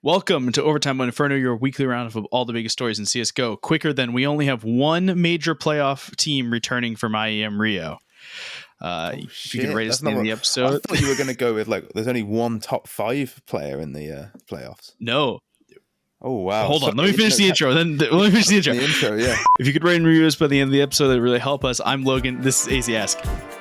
Welcome to Overtime on Inferno, your weekly roundup of all the biggest stories in CSGO. Quicker than we only have one major playoff team returning from IEM Rio. If you could rate us in the episode. I thought you were going to go with, there's only one top 5 player in the playoffs. No. Oh, wow. Hold on. Let me finish the intro. Let me finish the intro. The intro, yeah. If you could rate and review us by the end of the episode, that would really help us. I'm Logan. This is Aizyesque.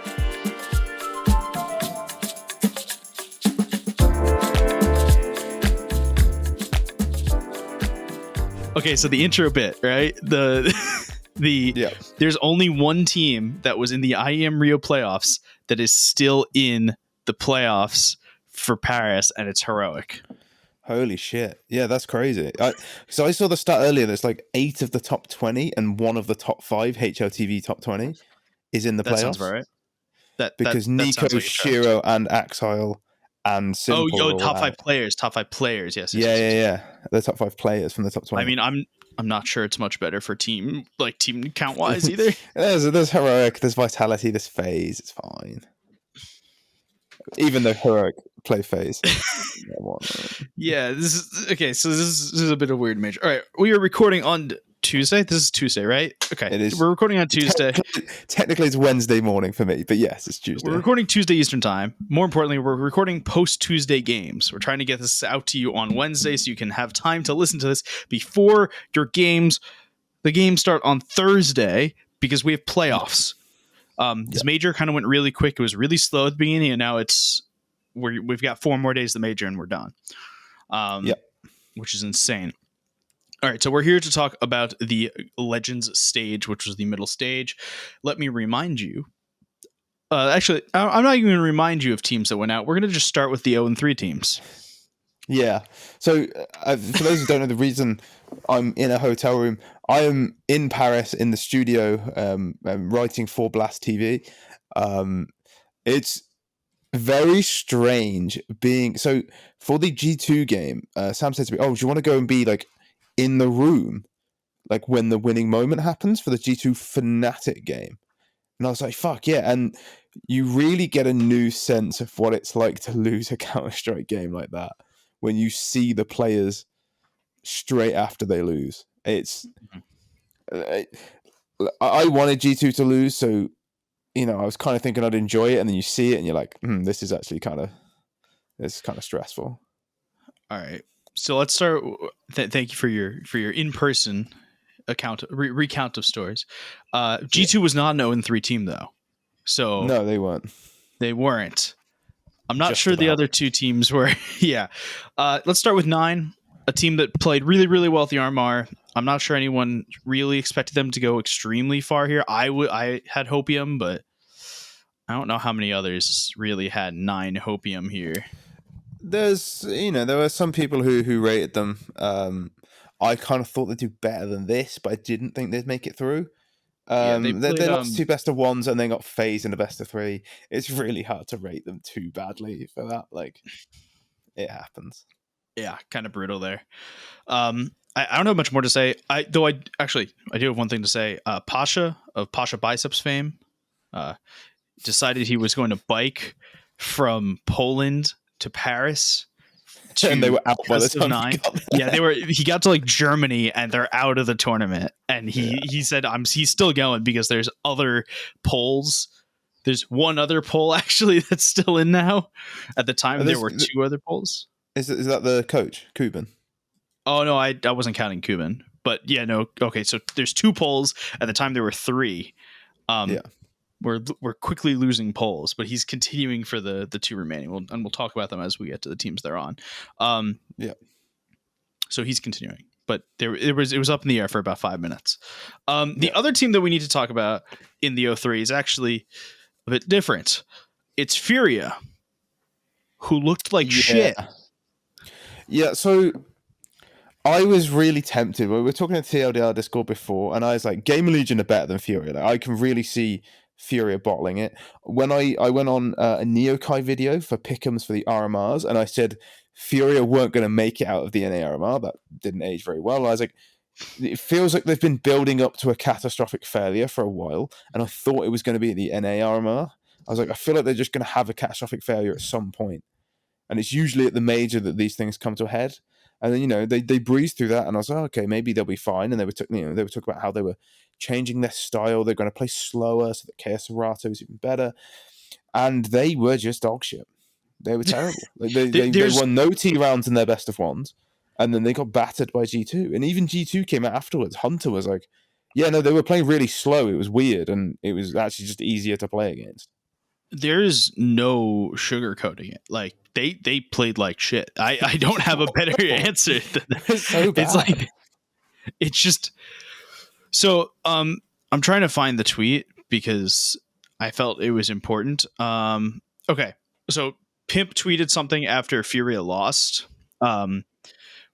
Okay, so the intro bit, right? There's only one team that was in the IEM Rio playoffs that is still in the playoffs for Paris, and it's Heroic. Holy shit. Yeah, that's crazy. So I saw the stat earlier. There's 8 of the top 20 and 1 of the top 5 HLTV top 20 is in the playoffs. That sounds about right. Because Nico, Shiro, and Axile and Simple. Top 5 players. Top 5 players. Yes. Yeah. The top 5 players from the top 20. I mean, I'm not sure it's much better for team count wise either. there's Heroic, there's Vitality, there's FaZe. It's fine. Even though Heroic play FaZe. Yeah, this is okay. So this is a bit of a weird major. All right, we are recording on Tuesday. This is Tuesday, right? Okay, it is. We're recording on Tuesday. Technically, it's Wednesday morning for me, but yes, it's Tuesday. We're recording Tuesday Eastern time. More importantly, we're recording post-Tuesday games. We're trying to get this out to you on Wednesday so you can have time to listen to this before your games. The games start on Thursday because we have playoffs. This major kind of went really quick. It was really slow at the beginning, and now we've got 4 more days of the major and we're done. Which is insane. All right, so we're here to talk about the Legends stage, which was the middle stage. Let me remind you. Actually, I'm not even going to remind you of teams that went out. We're going to just start with the 0-3 teams. Yeah. So for those who don't know, the reason I'm in a hotel room, I am in Paris in the studio writing for Blast TV. It's very strange being... So for the G2 game, Sam said to me, do you want to go and be in the room when the winning moment happens for the G2 Fnatic game? And I was like, fuck yeah. And you really get a new sense of what it's like to lose a Counter-Strike game like that when you see the players straight after they lose. It's I wanted G2 to lose, so I was kind of thinking I'd enjoy it, and then you see it and you're like, this is actually kind of stressful. All right. So let's start. Thank you for your in-person recount of stories. G2 was not an 0-3 team though. So no, they weren't. They weren't. I'm not sure the other 2 teams were. Yeah. Let's start with 9, a team that played really, really well at the RMR. I'm not sure anyone really expected them to go extremely far here. I had Hopium, but I don't know how many others really had 9 Hopium here. There's, there were some people who rated them. I kind of thought they'd do better than this, but I didn't think they'd make it through. They lost 2 best of 1s and then got FaZe in a best of 3. It's really hard to rate them too badly for that. It happens. Yeah, kind of brutal there. I don't have much more to say. I do have one thing to say. Pasha of Pasha Biceps fame decided he was going to bike from Poland to Paris. And they were out by the time 9. Yeah, he got to Germany and they're out of the tournament. And he said he's still going because there's other polls. There's one other poll actually that's still in now. At the time there were 2 other polls. Is that the coach, Kuban? Oh no, I wasn't counting Kuban. But yeah, no, okay, so there's 2 polls. At the time there were 3. We're quickly losing polls, but he's continuing for the 2 remaining. We'll talk about them as we get to the teams they're on. So he's continuing, but it was up in the air for about 5 minutes. The other team that we need to talk about in the 0-3 is actually a bit different. It's Furia, who looked like shit. Yeah, so I was really tempted. We were talking to TLDR Discord before, and I was like, Gamer Legion are better than Furia. I can really see Furia bottling it. When I went on a Neokai video for pick'ems for the RMRs, and I said Furia weren't going to make it out of the NA RMR. That didn't age very well. I was like, it feels like they've been building up to a catastrophic failure for a while, and I thought it was going to be the NA RMR. I was like, I feel like they're just going to have a catastrophic failure at some point. And it's usually at the major that these things come to a head. And then they breezed through that, and I was like, okay, maybe they'll be fine. And they were talking about how they were changing their style. They're going to play slower so that Chaos Serato is even better, and they were just dog shit. They were terrible. They won no T rounds in their best of ones, and then they got battered by G2. And even G2 came out afterwards. Hunter was like, yeah, no, they were playing really slow. It was weird, and it was actually just easier to play against. There's no sugarcoating it. Like they played like shit. I don't have a better answer than that. It's so bad. It's like it's just so I'm trying to find the tweet because I felt it was important. Okay. So Pimp tweeted something after Furia lost.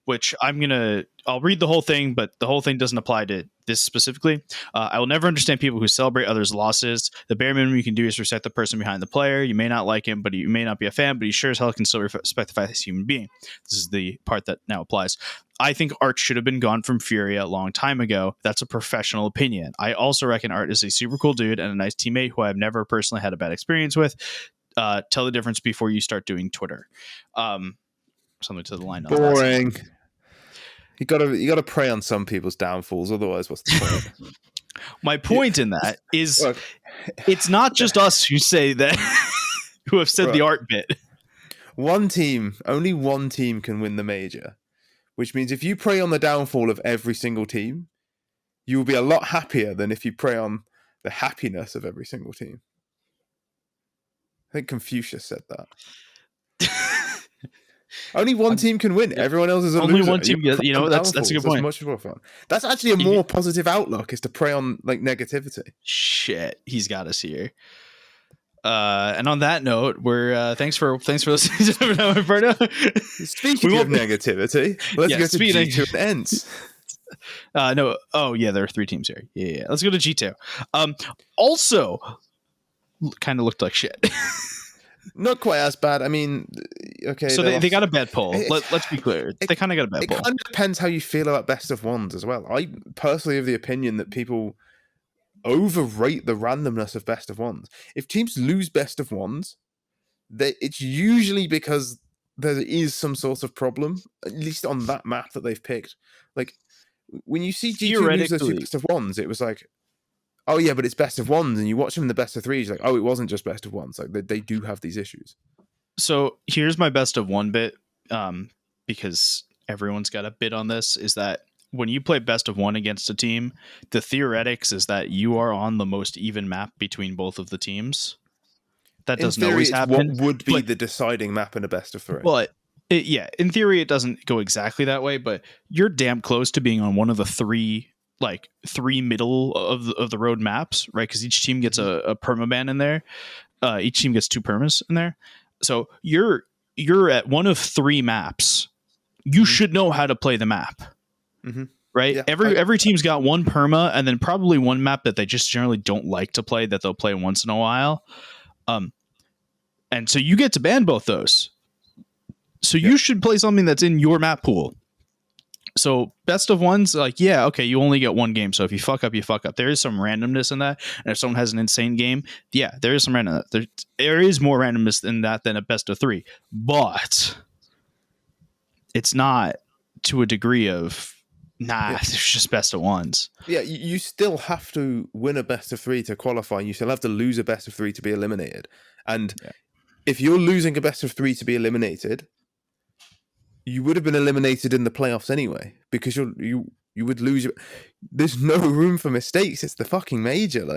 Which I'll read the whole thing, but the whole thing doesn't apply to this specifically. I will never understand people who celebrate others' losses. The bare minimum you can do is respect the person behind the player. You may not like him, but you may not be a fan, but he sure as hell can still respect the fact that he's a human being. This is the part that now applies. I think Art should have been gone from Furia a long time ago. That's a professional opinion. I also reckon Art is a super cool dude and a nice teammate who I've never personally had a bad experience with. Tell the difference before you start doing Twitter. Something to the line. Boring. You gotta prey on some people's downfalls, otherwise what's the point? My point in that is it's not just us who say that who have said the Art bit. Only one team can win the major, which means if you prey on the downfall of every single team, you will be a lot happier than if you prey on the happiness of every single team. I think Confucius said that. Only one team can win. Everyone else is a only loser. One team. That's a good point. Much more fun. That's actually a more positive outlook, is to prey on like negativity. Shit, he's got us here. And on that note, we're thanks for listening to Inferno. Speaking of negativity, let's go to G2 and Ents. No. Oh yeah, there are 3 teams here. Yeah. Let's go to G2. Also, kind of looked like shit. Not quite as bad. I mean, okay. So they got a bad poll. Let's be clear. They kind of got a bad poll. It kind of depends how you feel about best of ones as well. I personally have the opinion that people overrate the randomness of best of ones. If teams lose best of ones, it's usually because there is some sort of problem, at least on that map that they've picked. Like, when you see G2 lose those 2 best of ones, it was like, oh yeah, but it's best of ones, and you watch them in the best of threes, like, oh, it wasn't just best of ones. Like they do have these issues. So here's my best of one bit, because everyone's got a bit on this, is that when you play best of one against a team, the theoretics is that you are on the most even map between both of the teams. That doesn't always happen. What would be the deciding map in a best of 3? But in theory, it doesn't go exactly that way, but you're damn close to being on one of the 3 middle of the road maps, right? Because each team gets a permaban in there. Each team gets 2 permas in there. So you're at one of 3 maps. You should know how to play the map, right? Yeah, every team's got 1 perma, and then probably 1 map that they just generally don't like to play, that they'll play once in a while. And so you get to ban both those. So you should play something that's in your map pool. So best of ones, like, yeah, okay, you only get 1 game. So if you fuck up, you fuck up. There is some randomness in that. And if someone has an insane game, yeah, there is some randomness. There is more randomness in that than a best of 3. But it's not to a degree of, it's just best of ones. Yeah, you still have to win a best of 3 to qualify. You still have to lose a best of 3 to be eliminated. And if you're losing a best of 3 to be eliminated, you would have been eliminated in the playoffs anyway, because you would lose. There's no room for mistakes. It's the fucking major,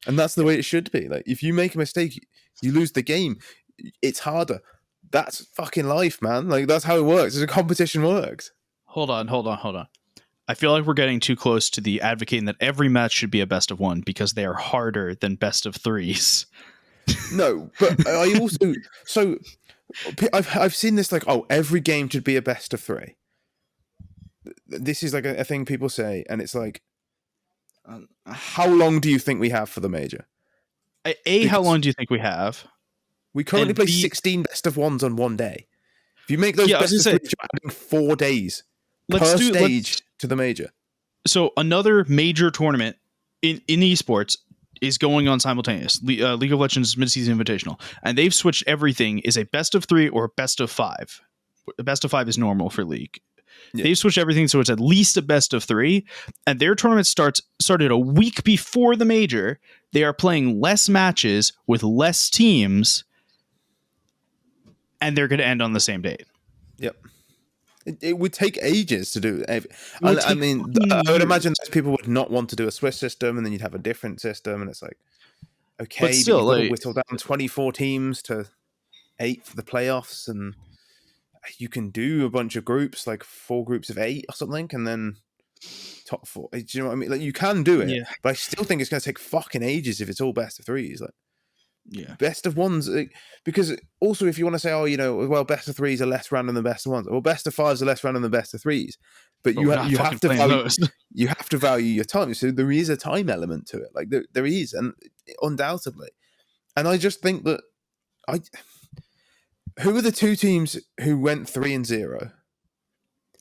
and that's the way it should be. Like, if you make a mistake, you lose the game. It's harder. That's fucking life, man. Like, that's how it works. The competition works. Hold on. I feel like we're getting too close to the advocating that every match should be a best of 1 because they are harder than best of 3s. No, but I also I've seen this, like, oh, every game should be a best of 3. This is like a thing people say, and it's like, how long do you think we have for the major? How long do you think we have? We currently play 16 best of 1s on 1 day. If you make those best of 3s, you're adding 4 days per stage to the major. So another major tournament in esports is going on simultaneous. League of Legends Mid-Season Invitational, and they've switched everything is a best of 3 or best of 5. A best of 5 is normal for League. Yeah. They've switched everything so it's at least a best of 3, and their tournament started a week before the major. They are playing less matches with less teams, and they're going to end on the same date. Yep. It would take ages to do. I take mean, I would imagine those people would not want to do a Swiss system, and then you'd have a different system, and it's like, okay, but still, you've got to like, whittle down 24 teams to 8 for the playoffs, and you can do a bunch of groups, like 4 groups of 8 or something, and then top 4. Do you know what I mean? Like, you can do it, Yeah. but I still think it's going to take fucking ages if it's all best of 3s. Like, yeah. best of 1s, like, because also if you want to say, oh, you know, well, best of 3s are less random than best of 1s. Well, best of 5s are less random than best of 3s, but you have to value you have to value your time. So there is a time element to it. Like there is, and undoubtedly, and I just think that who are the 2 teams who went 3-0?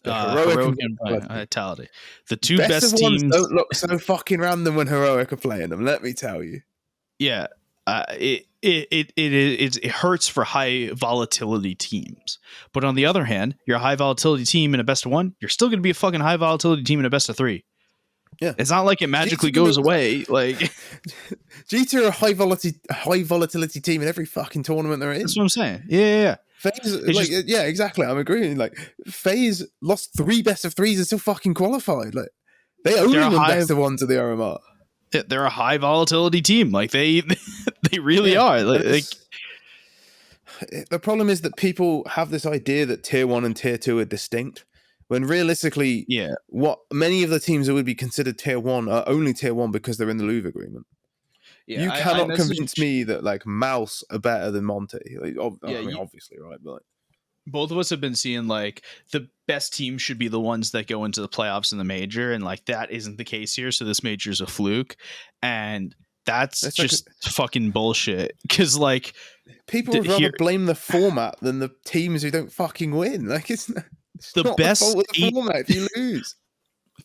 Heroic and Vitality. The 2 best of teams 1s don't look so fucking random when Heroic are playing them. Let me tell you. Yeah, it hurts for high volatility teams. But on the other hand, you're a high volatility team in a best of 1. You're still going to be a fucking high volatility team in a best of 3. Yeah, it's not like it magically goes away. Like G2 are a high volatility team in every fucking tournament they're in. That's what I'm saying. Yeah. FaZe, yeah, exactly. I'm agreeing. Like FaZe lost 3 best of 3s and still fucking qualified. Like they only won best of 1s to the RMR. They're a high volatility team. Like they really are. Like the problem is that people have this idea that tier 1 and tier 2 are distinct, when realistically, what many of the teams that would be considered tier 1 are only tier 1 because they're in the Louvre agreement. Yeah, you cannot convince me that like Mouse are better than Monte. Like, I mean, obviously, right? But like, both of us have been seeing like the best teams should be the ones that go into the playoffs in the major, and like that isn't the case here. So this major is a fluke, and that's just fucking bullshit. Because like people would rather blame the format than the teams who don't fucking win. Like it's the best the fault of the format if you lose.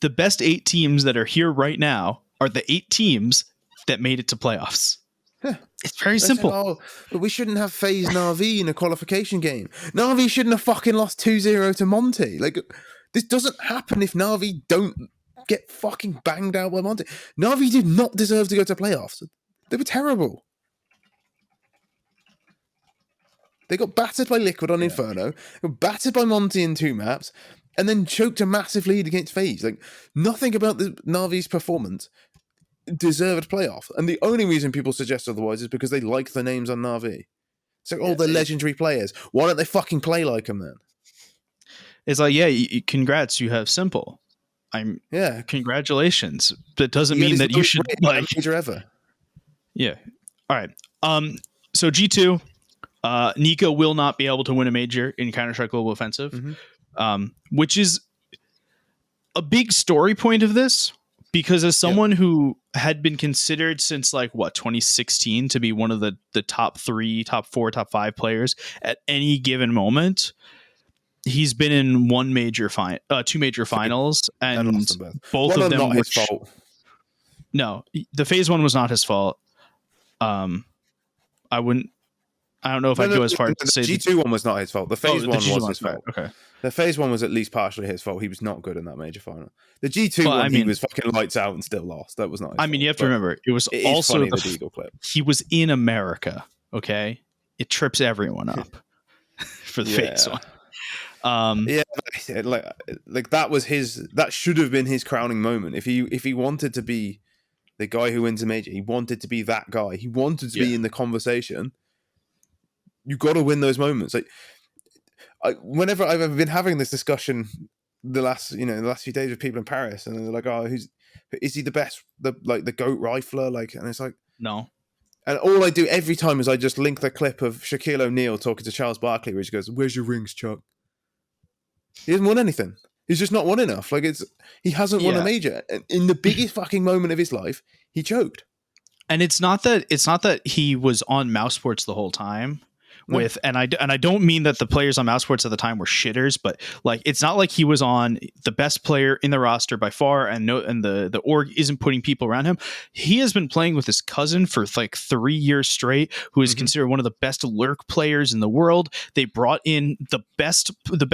The best 8 teams that are here right now are the 8 teams that made it to playoffs. It's very simple. But we shouldn't have FaZe Na'Vi in a qualification game. Na'Vi shouldn't have fucking lost 2-0 to Monte. Like, this doesn't happen if Na'Vi don't get fucking banged out by Monte. Na'Vi did not deserve to go to playoffs. They were terrible. They got battered by Liquid on Inferno, got battered by Monte in 2 maps, and then choked a massive lead against FaZe. Like, nothing about the Na'Vi's performance deserved playoff, and the only reason people suggest otherwise is because they like the names on Na'Vi. So, they're legendary players. Why don't they fucking play like them then? It's like, congrats, you have Simple. Congratulations. That doesn't mean that you should like major ever. Yeah. All right. So G2, Nico will not be able to win a major in Counter-Strike Global Offensive, which is a big story point of this. Because as someone who had been considered since 2016 to be one of the top 3, top 4, top 5 players at any given moment, he's been in 2 major finals, and both of them not his fault. No, the FaZe one was not his fault. I don't know if I'd go as far as to say the G2 one was not his fault. The FaZe one was his fault. Okay. The FaZe one was at least partially his fault. He was not good in that major final. The G2 one, he was fucking lights out and still lost. That was not his fault. You have to remember, it was also the Deagle clip. He was in America, okay? It trips everyone up for the FaZe one. Like that was that should have been his crowning moment. If he wanted to be the guy who wins a major, he wanted to be that guy. He wanted to be in the conversation. You got to win those moments. Like, whenever I've been having this discussion the last few days with people in Paris, and they're like, "Oh, is he the best? The GOAT rifler?" Like, and it's like, no. And all I do every time is I just link the clip of Shaquille O'Neal talking to Charles Barkley, where he goes, "Where's your rings, Chuck?" He hasn't won anything. He's just not won enough. Like he hasn't won a major. In the biggest fucking moment of his life, he choked. And it's not that he was on mouse sports the whole time. with, and I don't mean that the players on Mouse Sports at the time were shitters, but like it's not like he was on the best player in the roster by far, and the org isn't putting people around him. He has been playing with his cousin for like 3 years straight, who is considered one of the best lurk players in the world. They brought in the best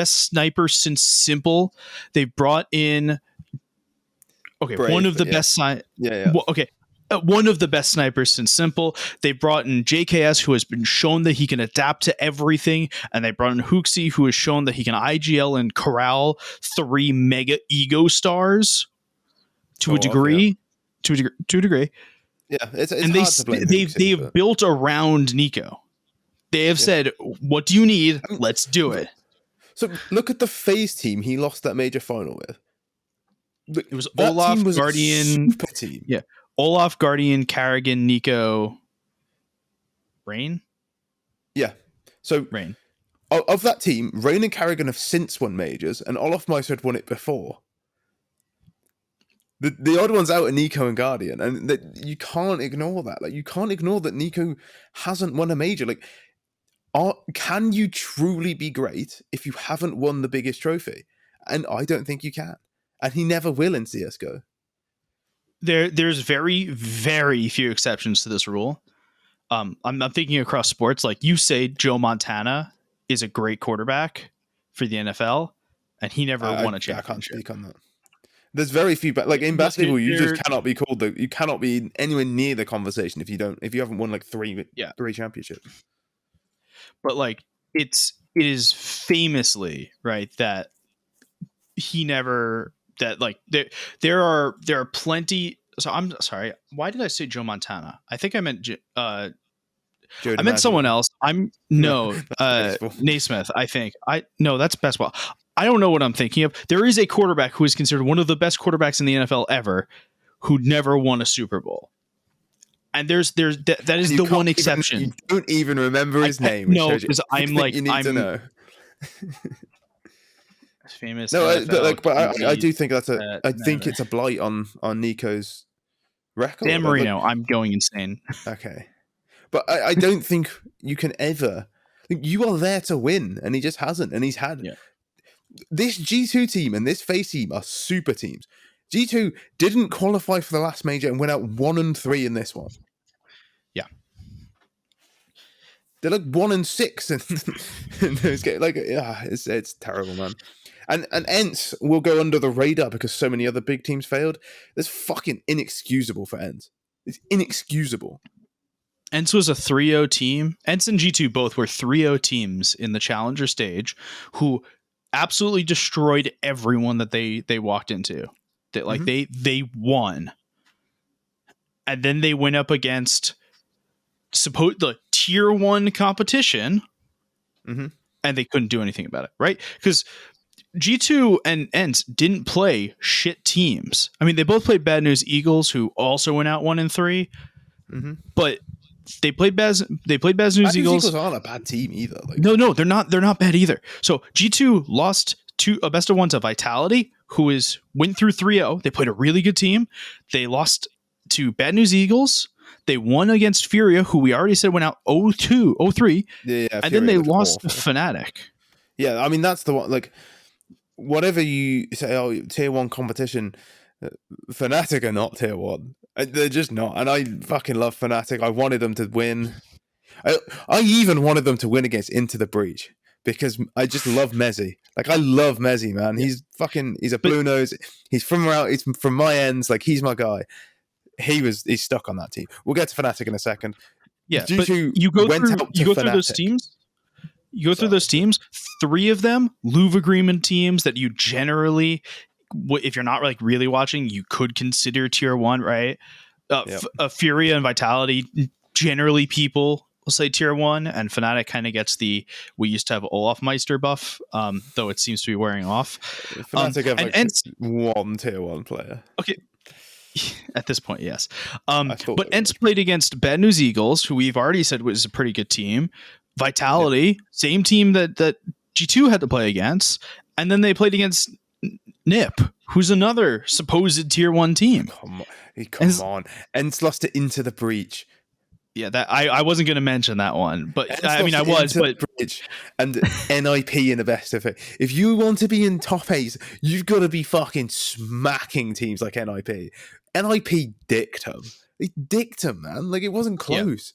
sniper since Simple. They brought in Brave, one of the yeah. best Yeah. well, okay. One of the best snipers since Simple. They brought in JKS, who has been shown that he can adapt to everything, and they brought in Hooksy, who has shown that he can IGL and corral 3 mega ego stars to a degree. To a degree. Yeah, it's and hard to blame they've built around Nico. They have said, "What do you need? Let's do it." So look at the FaZe team he lost that major final with. It was Olaf, Guardian, super team. Yeah. Olaf, Guardian, Carrigan, Nico, Rain? Yeah. So Rain. Of that team, Rain and Carrigan have since won majors, and Olaf Meister had won it before. The odd one's out are Nico and Guardian, and you can't ignore that. Like, you can't ignore that Nico hasn't won a major. Like, can you truly be great if you haven't won the biggest trophy? And I don't think you can. And he never will in CSGO. There's very, very few exceptions to this rule. I'm thinking across sports. Like, you say Joe Montana is a great quarterback for the NFL, and he never won a championship. I can't speak on that. There's very few, like in basketball, you just cannot be called you cannot be anywhere near the conversation if you haven't won like three championships. But like it is famously right that he never like there are plenty. So I'm sorry. Why did I say Joe Montana? I think I meant I meant someone else. Naismith. I think that's basketball. I don't know what I'm thinking of. There is a quarterback who is considered one of the best quarterbacks in the NFL ever, who never won a Super Bowl. And that is the one exception. You don't even remember his name. No, because I'm like you need to know. Famous. No, but I do think I think it's a blight on Nico's record. Dan Marino, I'm going insane. Okay, but I don't think you can ever. You are there to win, and he just hasn't. And he's had this G2 team and this FaZe team are super teams. G2 didn't qualify for the last major and went out 1-3 in this one. Yeah, they're like 1-6 in those games. Like, it's terrible, man. And ENCE will go under the radar because so many other big teams failed. That's fucking inexcusable for ENCE. It's inexcusable. ENCE was a 3-0 team. ENCE and G2 both were 3-0 teams in the Challenger stage who absolutely destroyed everyone that they walked into. They won. And then they went up against the tier 1 competition, and they couldn't do anything about it, right? Because G2 and ENCE didn't play shit teams. I mean, they both played Bad News Eagles, who also went out 1-3, but they played Bad News Eagles. Eagles aren't a bad team either. No, they're not. They're not bad either. So G2 lost to a best of one to Vitality, who went through 3-0. They played a really good team. They lost to Bad News Eagles. They won against Furia, who we already said went out 0-2, 0-3. Yeah, and then they lost to Fnatic. Yeah, I mean, that's the one. Like, whatever you say, tier 1 competition, Fnatic are not tier 1. They're just not. And I fucking love Fnatic. I wanted them to win. I even wanted them to win against Into the Breach because I just love Mezzy. Like, I love Mezzy, man. He's a blue nose. He's from my ends. Like, he's my guy. He's stuck on that team. We'll get to Fnatic in a second. Yeah, but you go through those teams. You go through those teams. 3 of them Louvre agreement teams that you generally, if you're not like really watching, you could consider tier 1, right? Furia and Vitality, generally people will say tier 1, and Fnatic kind of gets we used to have Olaf Meister buff, though it seems to be wearing off. Fnatic have one tier 1 player. Okay. At this point, yes. But ENCE played against Bad News Eagles, who we've already said was a pretty good team. Vitality, same team that G2 had to play against. And then they played against NIP, who's another supposed tier 1 team. Come on. ENCE lost it Into the Breach. Yeah, that I wasn't going to mention that one, but I mean I Lost was, into but the bridge and NIP in the best of it. If you want to be in top 8, you've got to be fucking smacking teams like NIP. NIP dicked them. They dicked them, man. Like, it wasn't yeah, close.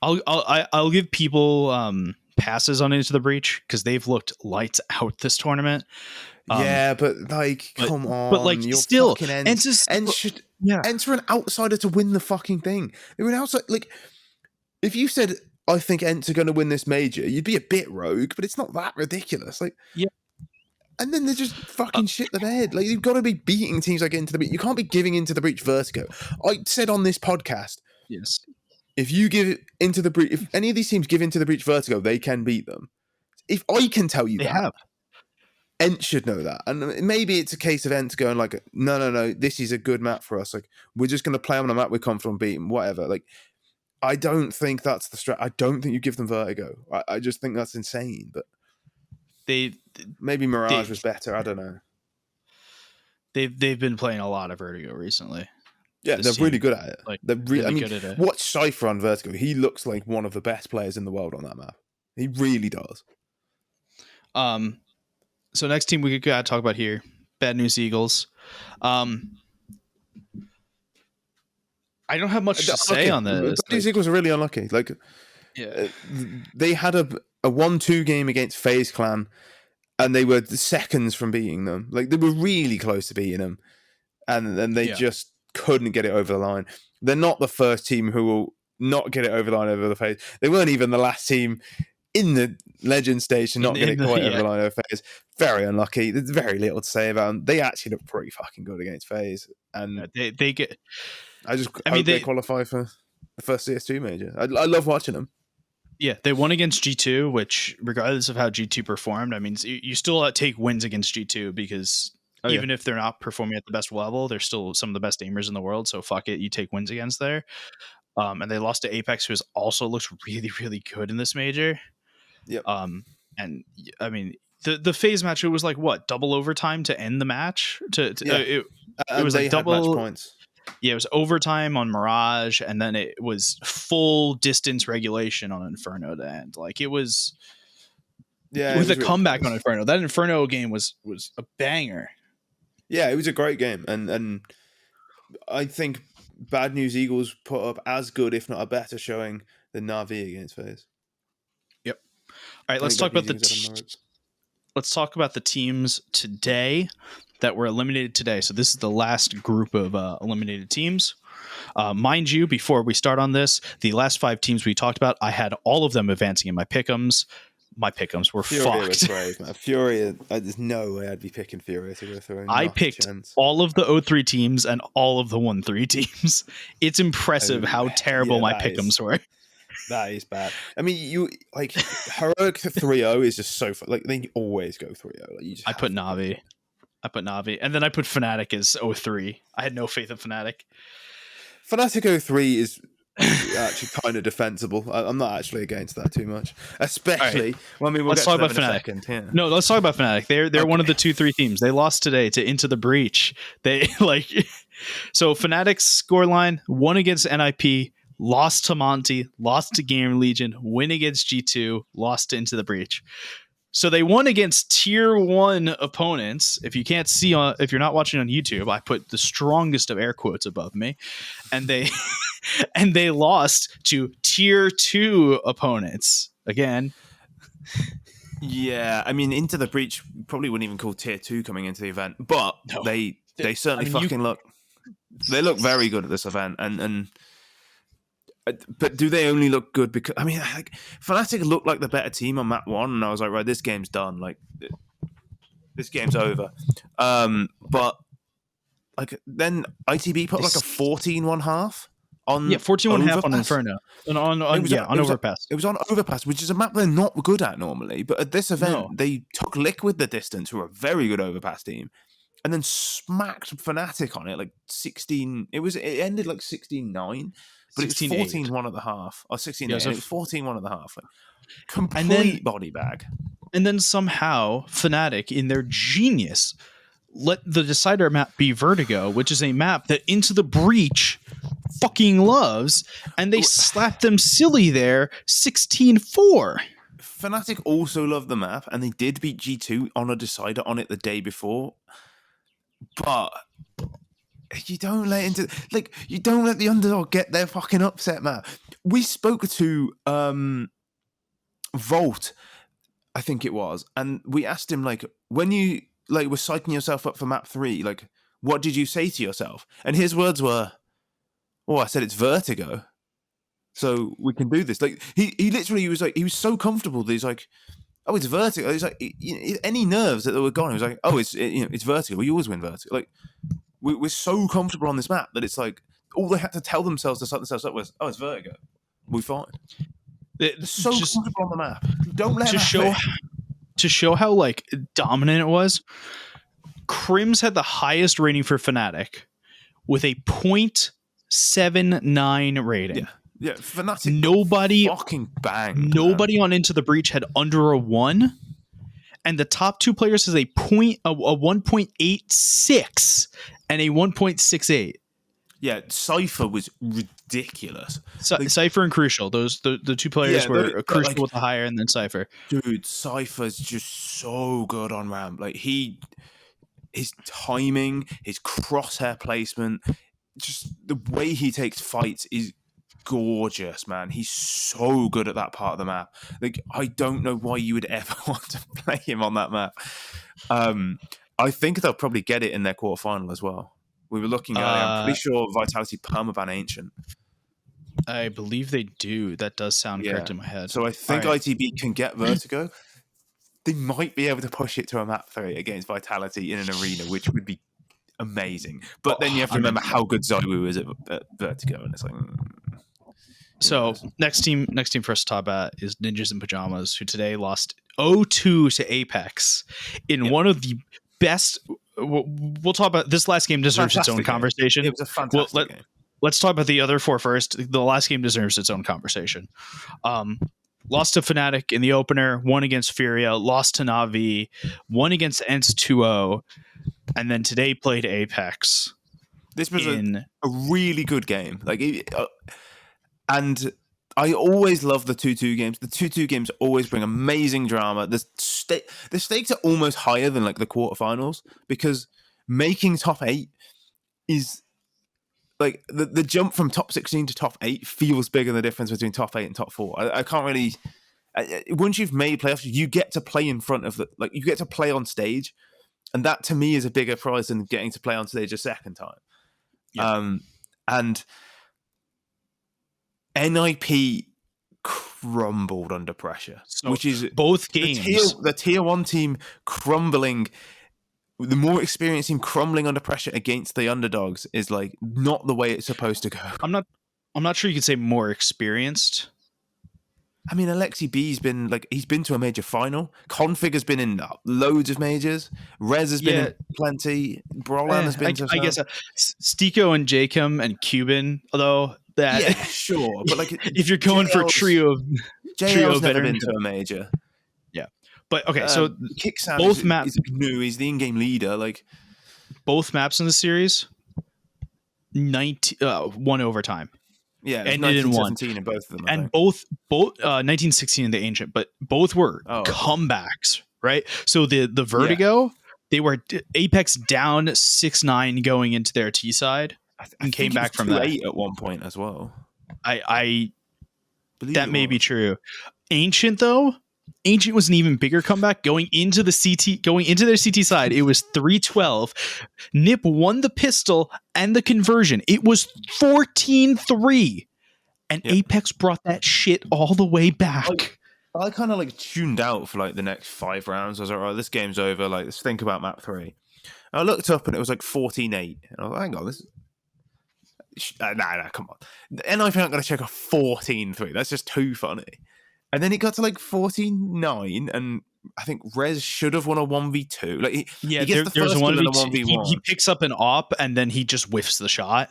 I'll give people passes on Into the Breach because they've looked lights out this tournament. Yeah, but like, come on, but like you're still, fucking and just should yeah, enter an outsider to win the fucking thing. They were an outside. Like, if you said, I think Ents are going to win this major, you'd be a bit rogue, but it's not that ridiculous. Like, yeah. And then they just fucking shit the bed. Like, you've got to be beating teams like Into the Breach. You can't be giving Into the Breach vertigo. I said on this podcast, Yes, if you give Into the Breach, if any of these teams give Into the Breach vertigo, they can beat them. If I can tell you they that, have. Ent should know that. And maybe it's a case of Ent going like, no, this is a good map for us. Like, we're just going to play on a map we're confident beating, whatever. Like, I don't think that's the strat. I don't think you give them vertigo. I just think that's insane. But maybe Mirage was better. I don't know. They've been playing a lot of vertigo recently. Yeah, they're really good at it. Like, they're really good at it. Watch Cypher on vertigo. He looks like one of the best players in the world on that map. He really does. So next team we could talk about here, Bad News Eagles. I don't have much to say on this. Bad News Eagles are really unlucky. Like, yeah, they had a 1-2 game against FaZe Clan, and they were seconds from beating them. Like, they were really close to beating them, and then they just couldn't get it over the line. They're not the first team who will not get it over the line over the FaZe. They weren't even the last team in the Legend stage to not get it quite over the line over FaZe. Very unlucky. There's very little to say about them. They actually look pretty fucking good against FaZe, and they get. I hope they qualify for the first CS2 major. I love watching them. Yeah, they won against G2, which, regardless of how G2 performed, I mean, you still take wins against G2 because even if they're not performing at the best level, they're still some of the best aimers in the world. So fuck it, you take wins against there. And they lost to Apex, who also looks really, really good in this major. Yep. And I mean, the FaZe match, it was like what, double overtime to end the match. It was like double match points. Yeah, it was overtime on Mirage, and then it was full distance regulation on Inferno to end. Like, it was, with a comeback on Inferno. That Inferno game was a banger. Yeah, it was a great game, and I think Bad News Eagles put up as good, if not a better, showing than Na'Vi against FaZe. Yep. All right, let's talk about the teams today that were eliminated today. So this is the last group of eliminated teams. Mind you, before we start on this, the last 5 teams we talked about, I had all of them advancing in my pick'ems. My pick'ems were fucked. Was brave, man. Furia, there's no way I'd be picking Furia to go through. I picked all of the 0-3 teams and all of the 1-3 teams. It's impressive how terrible my pick'ems were. That is bad. I mean, you like Heroic 3-0 is just so fun. Like, they always go 3-0. Like, I put Na'Vi, and then I put Fnatic as 0-3. I had no faith in Fnatic. Fnatic 0-3 is actually kind of defensible. I'm not actually against that too much, especially. Right. Well, I mean, let's talk about Fnatic. Yeah. No, let's talk about Fnatic. They're one of the 2-3 teams. They lost today to Into the Breach. They so Fnatic's scoreline: won against NIP, lost to Monty, lost to Game Legion, win against G2, lost to Into the Breach. So they won against tier 1 opponents. If you can't see, if you're not watching on YouTube, I put the strongest of air quotes above me, and they lost to tier 2 opponents again. Yeah, I mean, Into the Breach probably wouldn't even call tier 2 coming into the event, but no. they certainly look. They look very good at this event, and. But do they only look good because, I mean, like, Fnatic looked like the better team on map 1, and I was like, right, this game's done. Like, this game's over. But like, then ITB put like a 14-1 half on 14-1 half on Inferno on Overpass. It was on Overpass, which is a map they're not good at normally. But at this event, they took Liquid the distance, who are a very good Overpass team, and then smacked Fnatic on it like 16. It ended like 16-9. But it's 14-1 at the half. Or 16-8. It was 14-1 at the half. Like, complete body bag. And then somehow, Fnatic, in their genius, let the decider map be Vertigo, which is a map that Into the Breach fucking loves, and they slapped them silly there 16-4. Fnatic also love the map, and they did beat G2 on a decider on it the day before. But you don't let the underdog get their fucking upset, man. We spoke to Volt, I think it was, and we asked him, like, when you were psyching yourself up for map 3, like, what did you say to yourself? And his words were, "Oh, I said it's Vertigo, so we can do this." Like, he literally was like, he was so comfortable that he's like, "Oh, it's Vertigo." He's like, any nerves that were gone, he was like, "Oh, it's Vertigo. We always win Vertigo." Like, we're so comfortable on this map that it's like all they had to tell themselves to start themselves up was, "Oh, it's Vertigo. We're fine." They're so comfortable on the map. Don't let to show how like dominant it was. Crims had the highest rating for Fnatic with a 0.79 rating. Yeah, Fnatic. Nobody fucking banged. Nobody on Into the Breach had under a 1, and the top 2 players has a 1.86 and a 1.68. Yeah, Cypher was ridiculous. Cypher and Crucial, those the 2 players were Crucial with the higher, and then Cypher. Dude, Cypher's just so good on ramp. Like, his timing, his crosshair placement, just the way he takes fights is gorgeous, man. He's so good at that part of the map. Like, I don't know why you would ever want to play him on that map. I think they'll probably get it in their quarterfinal as well. We were looking earlier. I'm pretty sure Vitality permaban Ancient. I believe they do. That does sound correct in my head. So I think ITB can get Vertigo. They might be able to push it to a map 3 against Vitality in an arena, which would be amazing. But then you have to remember how good Zywoo is at Vertigo, and it's like. So next team for us to talk about is Ninjas in Pajamas, who today lost 0-2 to Apex in one of the best. We'll talk about this. Last game deserves its own conversation. It was a fantastic game. Let's talk about the other 4 first. The last game deserves its own conversation. Lost to Fnatic in the opener, won against Furia, lost to Na'Vi, won against ENCE 2-0, and then today played Apex. This was a really good game. And I always love the 2-2 games. The 2-2 games always bring amazing drama. The stakes are almost higher than like the quarterfinals, because making top 8 is like the jump from top 16 to top 8 feels bigger than the difference between top 8 and top 4. I can't really. Once you've made playoffs, you get to play in front of you get to play on stage, and that to me is a bigger prize than getting to play on stage a second time. Yeah. And NIP crumbled under pressure, which is both games. The tier 1 team crumbling, the more experienced team crumbling under pressure against the underdogs is like not the way it's supposed to go. I'm not sure you could say more experienced. I mean, Alexi B's been he's been to a major final. Config has been in loads of majors. Rez has been in plenty. Brolan has been to. I guess Stiko and Jacob and Cuban, although. Sure, but if you're going for a trio JL's never been to a major. Yeah, but okay, so Kicksam both maps is new. He's the in-game leader. Both maps in the series, 1 overtime. Yeah, ended in 1 in both of them, and both 1916 in the Ancient, but both were comebacks, right? So the Vertigo, they were Apex down 6-9 going into their T side. And came back from that 8 at one point as well. I believe that may be true. Ancient was an even bigger comeback going into their CT side. It was 3-12. Nip won the pistol and the conversion. It was 14-3, and Apex brought that shit all the way back. I kind of tuned out for the next 5 rounds. I was like, right, this game's over. Let's think about map 3. And I looked up and it was 14-8, and I was like, hang on, this. Nah, come on. NIP aren't going to check a 14-3. That's just too funny. And then it got to 14-9, and I think Rez should have won a 1v2. He gets the first one in a 1v1. He picks up an op, and then he just whiffs the shot.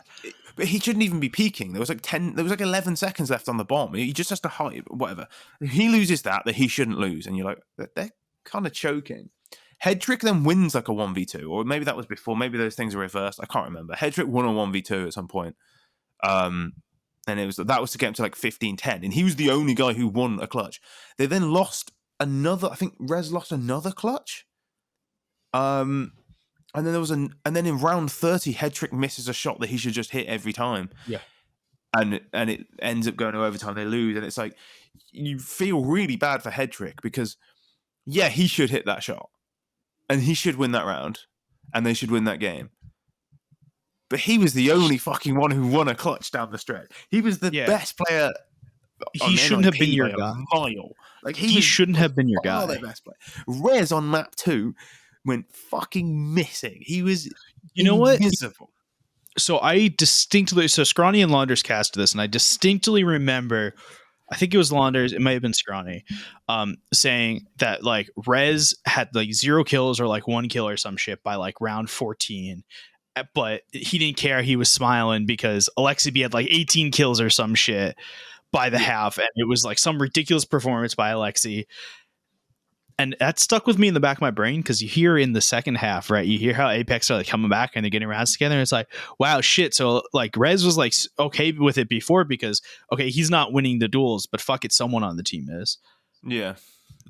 But he shouldn't even be peeking. There was 11 seconds left on the bomb. He just has to hide, whatever. If he loses that he shouldn't lose, and you're like, they're kind of choking. Headtrick then wins a 1v2, or maybe that was before. Maybe those things are reversed. I can't remember. Headtrick won a 1v2 at some point. And that was to get him to like 15-10, and he was the only guy who won a clutch. They then lost another. I think Rez lost another clutch. And then in round 30, Headtrick misses a shot that he should just hit every time. Yeah. And it ends up going to overtime. They lose, and it's like you feel really bad for Headtrick because he should hit that shot, and he should win that round, and they should win that game. But he was the only fucking one who won a clutch down the stretch. He was the best player. He shouldn't have been your guy. Like he shouldn't have been your guy. Their best player. Rez on map 2 went fucking missing. He was invisible. So Scrawny and Launders cast this, and I distinctly remember, I think it was Launders, it might have been Scrawny, saying that like Rez had like 0 kills or like 1 kill or some shit by like round 14. But he didn't care. He was smiling because Alexi B had like 18 kills or some shit by the half. And it was like some ridiculous performance by Alexi. And that stuck with me in the back of my brain because you hear in the second half, right? You hear how Apex are like coming back and they're getting rounds together. And it's like, wow, shit. So like Rez was like okay with it before because, okay, he's not winning the duels, but fuck it, someone on the team is. Yeah.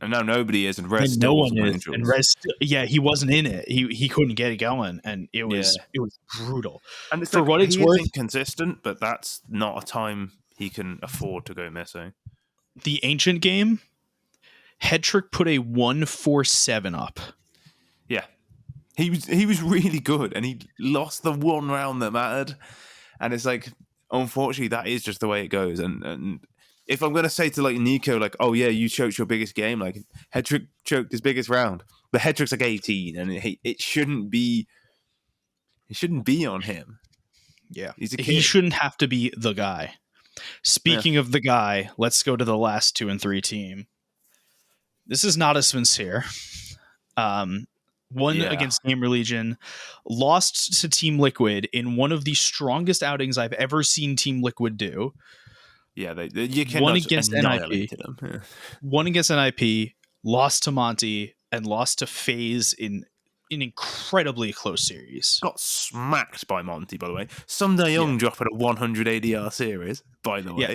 And now nobody is, and Rez still wasn't winning duels. And Rez, he wasn't in it. He couldn't get it going, and it was brutal. And it's for like, what it's worth, inconsistent, but that's not a time he can afford to go missing. The Ancient game, Headtrick put a 147 up. Yeah, he was really good, and he lost the one round that mattered. And it's like, unfortunately, that is just the way it goes. And if I'm going to say to like Nico, like, oh yeah, you choked your biggest game, like Headtrick choked his biggest round, but Headtrick's like 18, and it shouldn't be on him. Yeah, he's a kid. He shouldn't have to be the guy. Speaking of the guy, let's go to the last 2 and 3 team. This is not a sincere. Won against Gamer Legion, lost to Team Liquid in one of the strongest outings I've ever seen Team Liquid do. Yeah, you cannot won against NIP. Them. Yeah. Won against NIP, lost to Monty, and lost to FaZe in an incredibly close series. Got smacked by Monty, by the way. Some Young dropping a 100 ADR series, by the way. Yeah,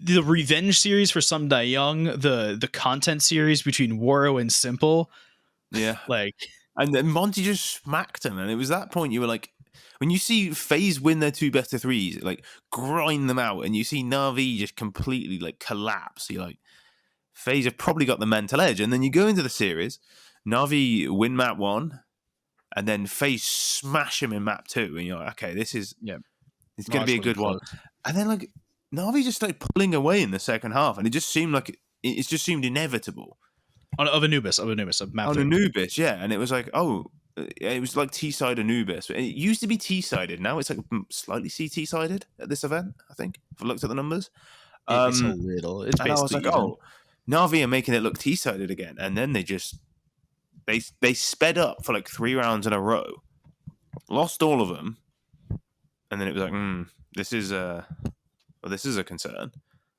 the revenge series for Some Young, the content series between Waro and Simple. Yeah. Like, and then Monty just smacked him, and it was that point you were like, when you see FaZe win their 2 best of 3s, like grind them out, and you see Na'Vi just completely like collapse, you're like, FaZe have probably got the mental edge. And then you go into the series, Na'Vi win map 1, and then FaZe smash him in map 2, and you're like, okay, it's going to be a good one. And then like Na'Vi just started pulling away in the second half, and it just seemed like it just seemed inevitable. Of Anubis, of map 2. Anubis, yeah, and it was like, oh. It was like T-side Anubis. It used to be T-sided. Now it's like slightly CT-sided at this event, I think, if I looked at the numbers. It's a little. It's and I was like, oh, Na'Vi are making it look T-sided again. And then they sped up for like 3 rounds in a row, lost all of them, and then it was like, this is a concern.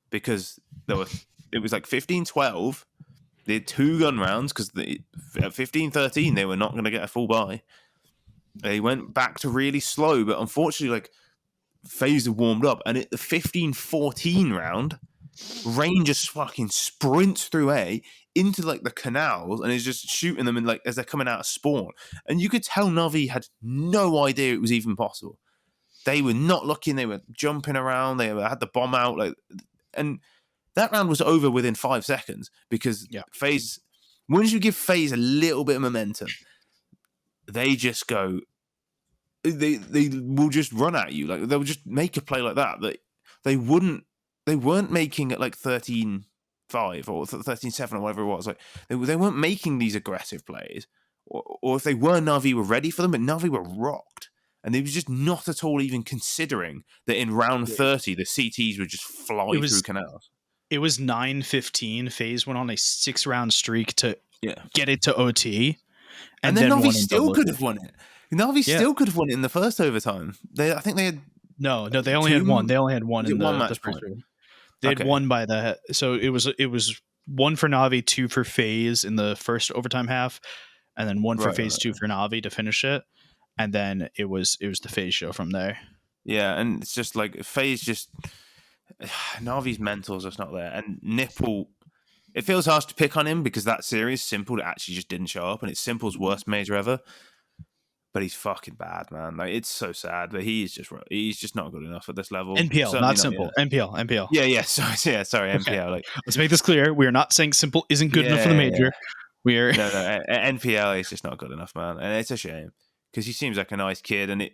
Because it was like 15-12. They had 2 gun rounds because at 15-13 they were not going to get a full buy. They went back to really slow, but unfortunately, like FaZe had warmed up, and at the 15-14 round, Rain just fucking sprints through A into like the canals and is just shooting them in like as they're coming out of spawn. And you could tell Na'Vi had no idea it was even possible. They were not looking. They were jumping around. They had the bomb out, and that round was over within 5 seconds because FaZe, once you give FaZe a little bit of momentum, they just go, they will just run at you. Like they'll just make a play like that. They weren't making it like 13-5 or 13-7 or whatever it was. Like they weren't making these aggressive plays, or if they were, Na'Vi were ready for them, but Na'Vi were rocked. And they were just not at all even considering that in round 30, the CTs would just fly through canals. It was 9-15. FaZe went on a 6-round streak to get it to OT. And then Na'Vi still could have won it. Na'Vi still could have won it in the first overtime. I think they had... No, they only had one. They only had one in the match first point. They had one by the... So it was 1 for Na'Vi, 2 for FaZe in the first overtime half, and then 1 for FaZe, 2 for Na'Vi to finish it. And then it was the FaZe show from there. Yeah, and it's just like Faye's just Navi's mental's just not there, and Nipple. It feels harsh to pick on him because that series, Simple actually just didn't show up, and it's Simple's worst major ever. But he's fucking bad, man. Like, it's so sad, but he's just not good enough at this level. NPL, Certainly not Simple. yet. NPL. Yeah. Sorry, Okay. NPL. Like, let's make this clear. We are not saying Simple isn't good enough for the major. Yeah. We are no. NPL is just not good enough, man, and it's a shame because he seems like a nice kid, and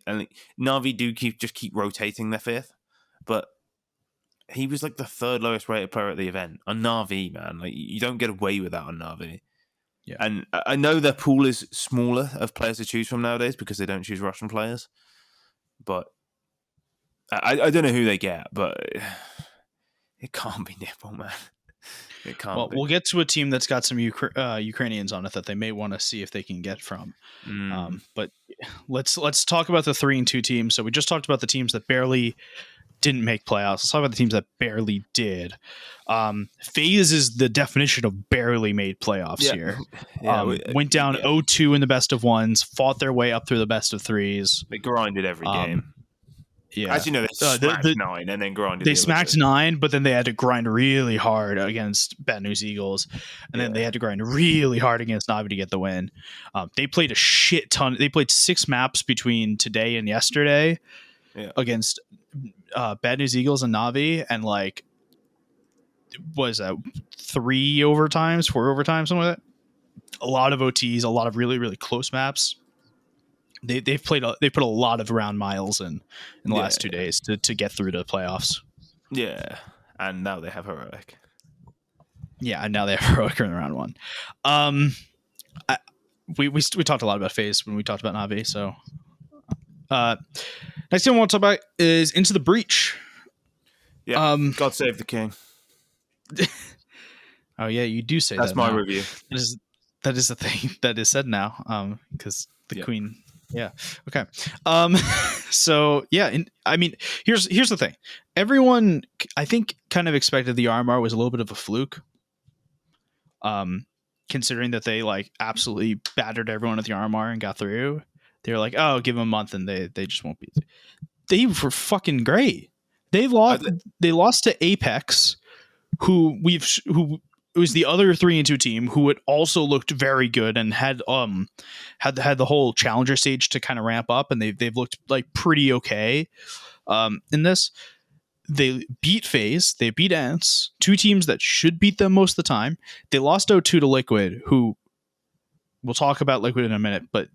Navi do keep rotating their fifth, but he was like the third lowest rated player at the event on Navi, man. Like, you don't get away with that on Navi. Yeah. And I know their pool is smaller of players to choose from nowadays because they don't choose Russian players. But I don't know who they get, but it can't be Nipple, man. It can't. Well, be. we'll get to a team that's got some Ukrainians on it that they may want to see if they can get from. But let's talk about the 3-2 teams. So we just talked about the teams that barely didn't make playoffs. Let's talk about the teams that barely did. FaZe is the definition of barely made playoffs here. Went down 0-2 in the best of ones, fought their way up through the best of threes. They grinded every game. Yeah. As you know, they smacked 9 and then grinded. They smacked 9, but then they had to grind really hard against Bad News Eagles. And then they had to grind really hard against Navi to get the win. They played a shit ton. They played 6 maps between today and yesterday against Bad News Eagles and Navi. And like, was that 3 overtimes, 4 overtimes, something like that? A lot of OTs, a lot of really, really close maps. They put a lot of round miles in the last 2 days to get through to the playoffs. Yeah, and now they have Heroic. Yeah, and now they have Heroic in round 1. We talked a lot about FaZe when we talked about Navi. So next thing I want to talk about is Into the Breach. Yeah, God save the king. Oh yeah, you do say that's that. That's my now. review. That is the thing that is said now. Because the queen. Yeah. Okay. So yeah, I mean, here's the thing. Everyone, I think, kind of expected the RMR was a little bit of a fluke. Considering that they like absolutely battered everyone at the RMR and got through, they were like, "Oh, give them a month and they just won't be." They were fucking great. They lost to Apex, who was the other 3-2 team who had also looked very good and had the whole challenger stage to kind of ramp up, and they've looked like pretty okay in this. They beat FaZe, they beat Ants, 2 teams that should beat them most of the time. They lost 0-2 to Liquid, who we'll talk about Liquid in a minute, but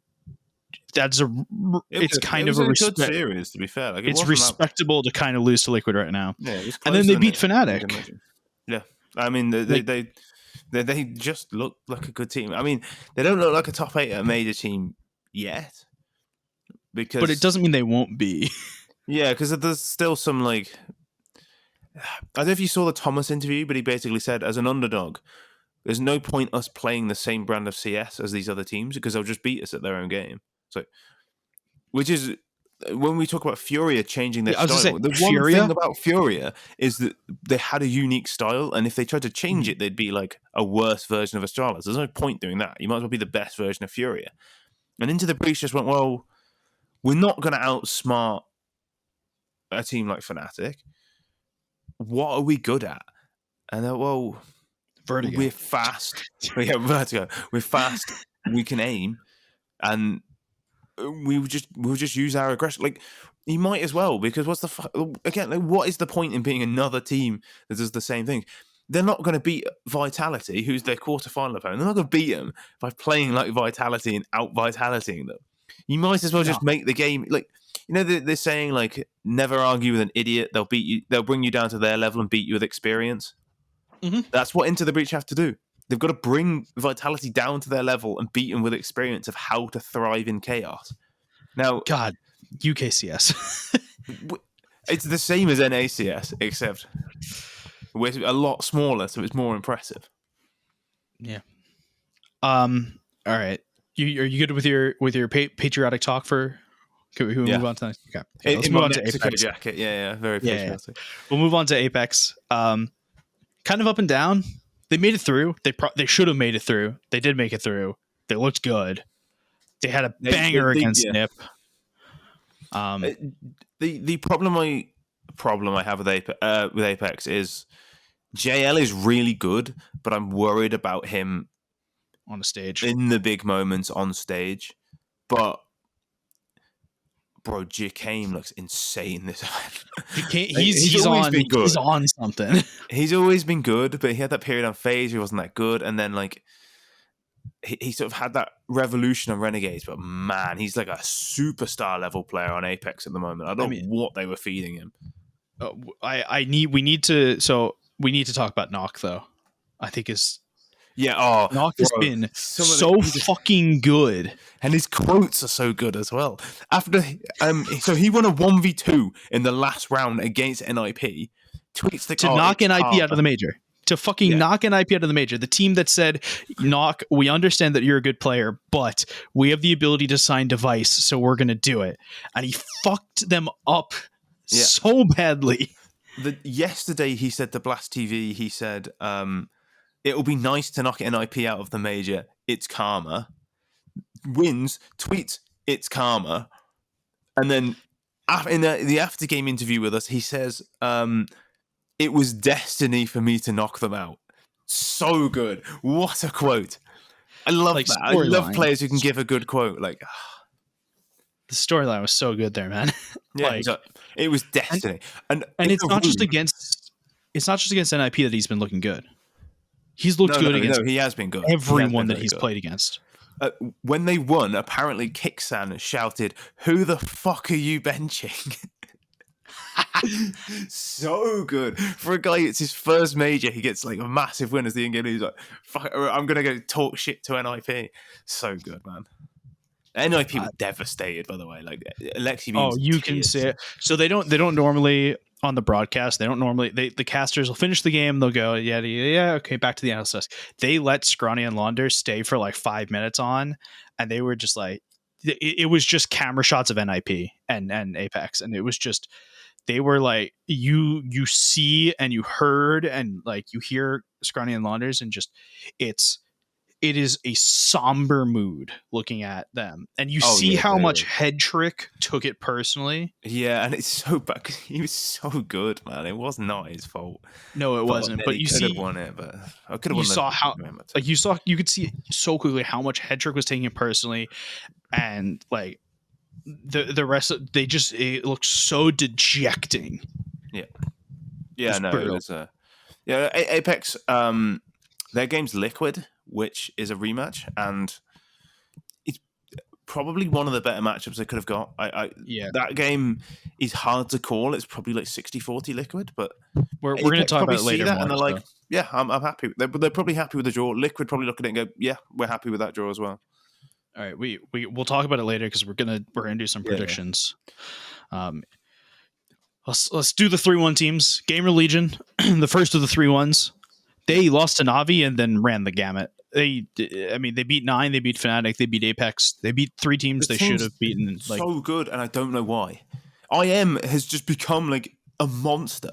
it's kind of a good series, to be fair. Like, it's respectable to kind of lose to Liquid right now. Yeah, and then they beat Fnatic. Yeah, I mean they just look like a good team. I mean, they don't look like a top 8 major team yet, but it doesn't mean they won't be. Yeah, because there's still some like, I don't know if you saw the Thomas interview, but he basically said, as an underdog, there's no point us playing the same brand of CS as these other teams because they'll just beat us at their own game. So, which is when we talk about Furia changing their style. The one thing about Furia is that they had a unique style, and if they tried to change it, they'd be like a worse version of Astralis. There's no point doing that. You might as well be the best version of Furia. And Into the Breach just went, well, we're not going to outsmart a team like Fnatic. What are we good at? And Vertigo. We're fast. Vertigo. We're fast. We can aim, and we'll just use our aggression. Like, you might as well, because what is the point in being another team that does the same thing? They're not going to beat Vitality, who's their quarterfinal opponent. They're not going to beat them by playing like Vitality and out Vitalitying them. You might as well just make the game like. You know, they're saying, like, never argue with an idiot. They'll beat you. They'll bring you down to their level and beat you with experience. Mm-hmm. That's what Into the Breach have to do. They've got to bring Vitality down to their level and beat them with experience of how to thrive in chaos. Now, God, UKCS. It's the same as NACS, except we're a lot smaller, so it's more impressive. Yeah. All right. Are you good with your patriotic talk for? Can we move on to next? Okay. Let's move on to Apex. Jacket. Yeah, very patriotic. Yeah. We'll move on to Apex. Kind of up and down. They made it through. They should have made it through. They did make it through. They looked good. They had a banger against Nip. The problem I have with Apex is JL is really good, but I'm worried about him on a stage in the big moments on stage. But bro, Jacame looks insane this event. He's always been good. He's on something. He's always been good, but he had that period on FaZe where he wasn't that good, and then like he sort of had that revolution on Renegades. But man, he's like a superstar level player on Apex at the moment. I don't know what they were feeding him. We need to talk about Knock though. I think Knock has been so fucking good, and his quotes are so good as well. After so he won a 1v2 in the last round against NIP. Tweets to knock NIP out of the major. To fucking knock NIP out of the major. The team that said, Knock, we understand that you're a good player, but we have the ability to sign Device, so we're going to do it. And he fucked them up so badly. Yesterday, he said to Blast TV, he said, it will be nice to knock NIP out of the major. It's karma. Wins, tweets, it's karma. And then in the after-game interview with us, he says, it was destiny for me to knock them out. So good. What a quote. I love that. I love players who can give a good quote. Like the storyline was so good there, man. Yeah, it was destiny. And it's not just against NIP that he's been looking good. He's looked good against he has been good. Everyone that he's played against. When they won, apparently Kicksan shouted, "Who the fuck are you benching?" So good for a guy. It's his first major. He gets like a massive win as the in-game leader. He's like, "Fuck, I'm gonna go talk shit to NIP." So good, man. NIP were devastated, by the way. Like Alexi. Oh, you can see it. So they don't normally on the broadcast. They don't normally. The casters will finish the game. They'll go, yeah, okay, back to the analyst desk. They let Scrawny and Launder stay for like 5 minutes on, and they were just like, it was just camera shots of NIP and Apex, and it was just. They were like you see and you heard and like you hear Scrawny and Launders and just it is a somber mood looking at them, and you see how much Head Trick took it personally. Yeah, and it's so bad because he was so good, man. It was not his fault. No, it wasn't. But you could have won it. But I could have won. You saw how you could see so quickly how much Head Trick was taking it personally, and like. The rest of it looks so dejecting. Yeah, no, it was Apex. Their game's Liquid, which is a rematch, and it's probably one of the better matchups they could have got. That game is hard to call. It's probably like 60-40 Liquid, but we're going to talk about it later. And they're like, yeah, I'm happy. They're probably happy with the draw. Liquid probably look at it and go, yeah, we're happy with that draw as well. All right, we'll talk about it later because we're gonna do some predictions. Yeah. Let's do the 3-1 teams. Gamer Legion, the first of the 3-1s. They lost to Navi and then ran the gamut. They beat 9, they beat Fnatic, they beat Apex, they beat 3 teams they should have beaten. So good, and I don't know why. IM has just become like a monster.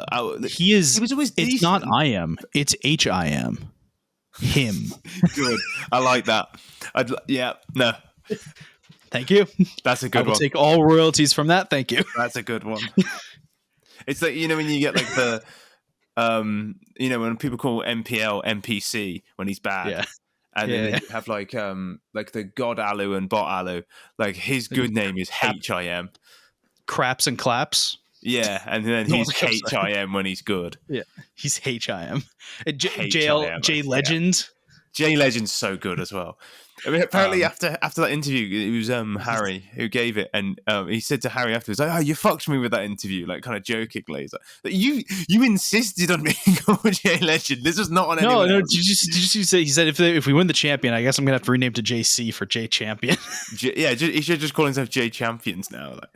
He was always decent. It's not IM, it's HIM. Him. Good. I like that. No. Thank you. That's a good one. I will take all royalties from that. Thank you. That's a good one. It's like, when you get like the, when people call MPL MPC when he's bad. Yeah. And then you have like the God Alu and Bot Alu. Like his good name is HIM. Craps and claps. Yeah, and then he's HIM when he's good. Yeah, he's HIM. J Legend. J Legend's so good as well. I mean, apparently after that interview, it was Harry who gave it, and he said to Harry afterwards, "Oh, you fucked me with that interview," like kind of jokingly. He's like, you insisted on being called J Legend. This was not on anyone. No. Did you say he said if we win the champion, I guess I'm gonna have to rename to JC for J Champion. He should just call himself J Champions now. Like.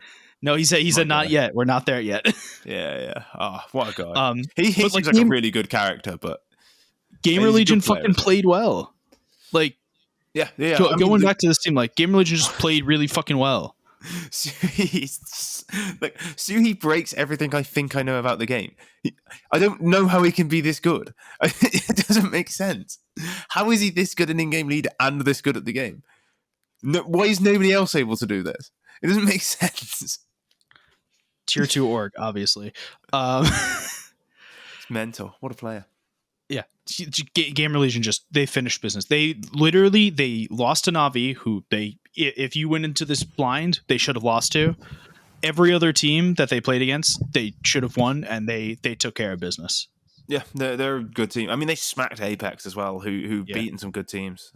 No, he said not yet. We're not there yet. Yeah. Oh, what a guy. He seems like a really good character, but Gamer Legion fucking played well. Like, yeah. Going back to this team, like Gamer Legion just played really fucking well. Suhi breaks everything I think I know about the game. I don't know how he can be this good. It doesn't make sense. How is he this good an in-game leader and this good at the game? No, why is nobody else able to do this? It doesn't make sense. Tier 2 org, obviously. It's mental. What a player. Yeah, Gamer Legion they finished business. They lost to Na'Vi, who if you went into this blind, they should have lost to. Every other team that they played against, they should have won, and they took care of business. Yeah, they're a good team. I mean, they smacked Apex as well, who beaten some good teams.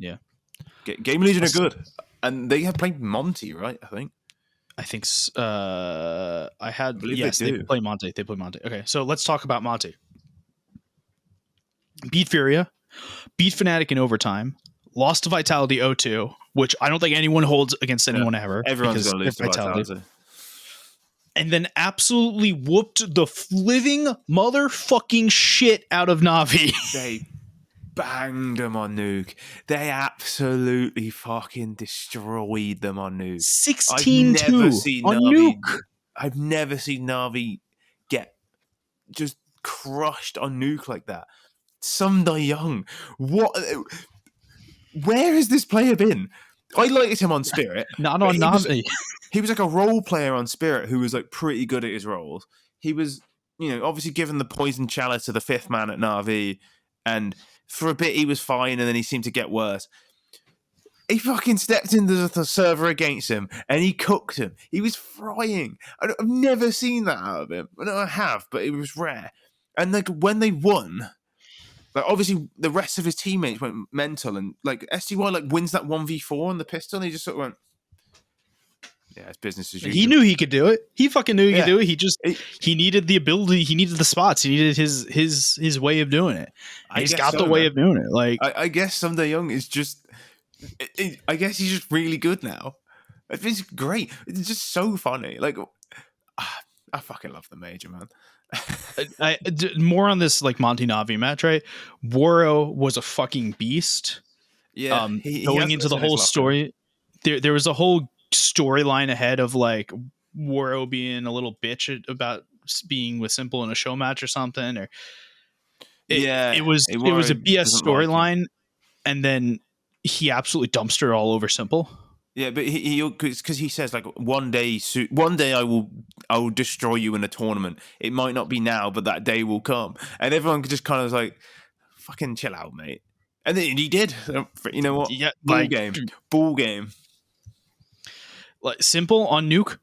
Yeah, Game Legion are good, and they have played Monty, right? I think. They play Monty. They play Monty. Okay, so let's talk about Monty. Beat Furia, beat Fnatic in overtime, lost to Vitality 0-2, which I don't think anyone holds against anyone ever. Everyone's going to lose to Vitality. And then absolutely whooped the living motherfucking shit out of Na'Vi. They banged them on Nuke. They absolutely fucking destroyed them on Nuke. 16-2 on Nuke. I've never seen Na'Vi get just crushed on Nuke like that. Sunday Young, what? Where has this player been? I liked him on Spirit. Not on Na'Vi. He was like a role player on Spirit who was like pretty good at his roles. He was, obviously given the poison chalice to the 5th man at Na'Vi, and for a bit he was fine, and then he seemed to get worse. He fucking stepped into the server against him, and he cooked him. He was frying. I've never seen that out of him. No, I have, but it was rare. And like when they won, like obviously the rest of his teammates went mental, and like STY wins that 1v4 on the pistol, and he just sort of went, yeah, it's business as usual. He knew he could do it. He fucking knew he could do it. He needed the ability. He needed the spots. He needed his way of doing it. He's got the way of doing it. Like I guess Sunday Young is just. I guess he's just really good now. It's great. It's just so funny. Like I fucking love the Major, man. More on this like Monty Na'Vi match, right? Waro was a fucking beast. Yeah, going into the whole story, there was a whole storyline ahead of like Waro being a little bitch about being with Simple in a show match or something, or it was a BS storyline, and then he absolutely dumpstered all over Simple. Yeah, but because he says like one day I will destroy you in a tournament. It might not be now, but that day will come. And everyone just kind of like, fucking chill out, mate. And then he did. You know what? Yeah, ball game. Like Simple on Nuke,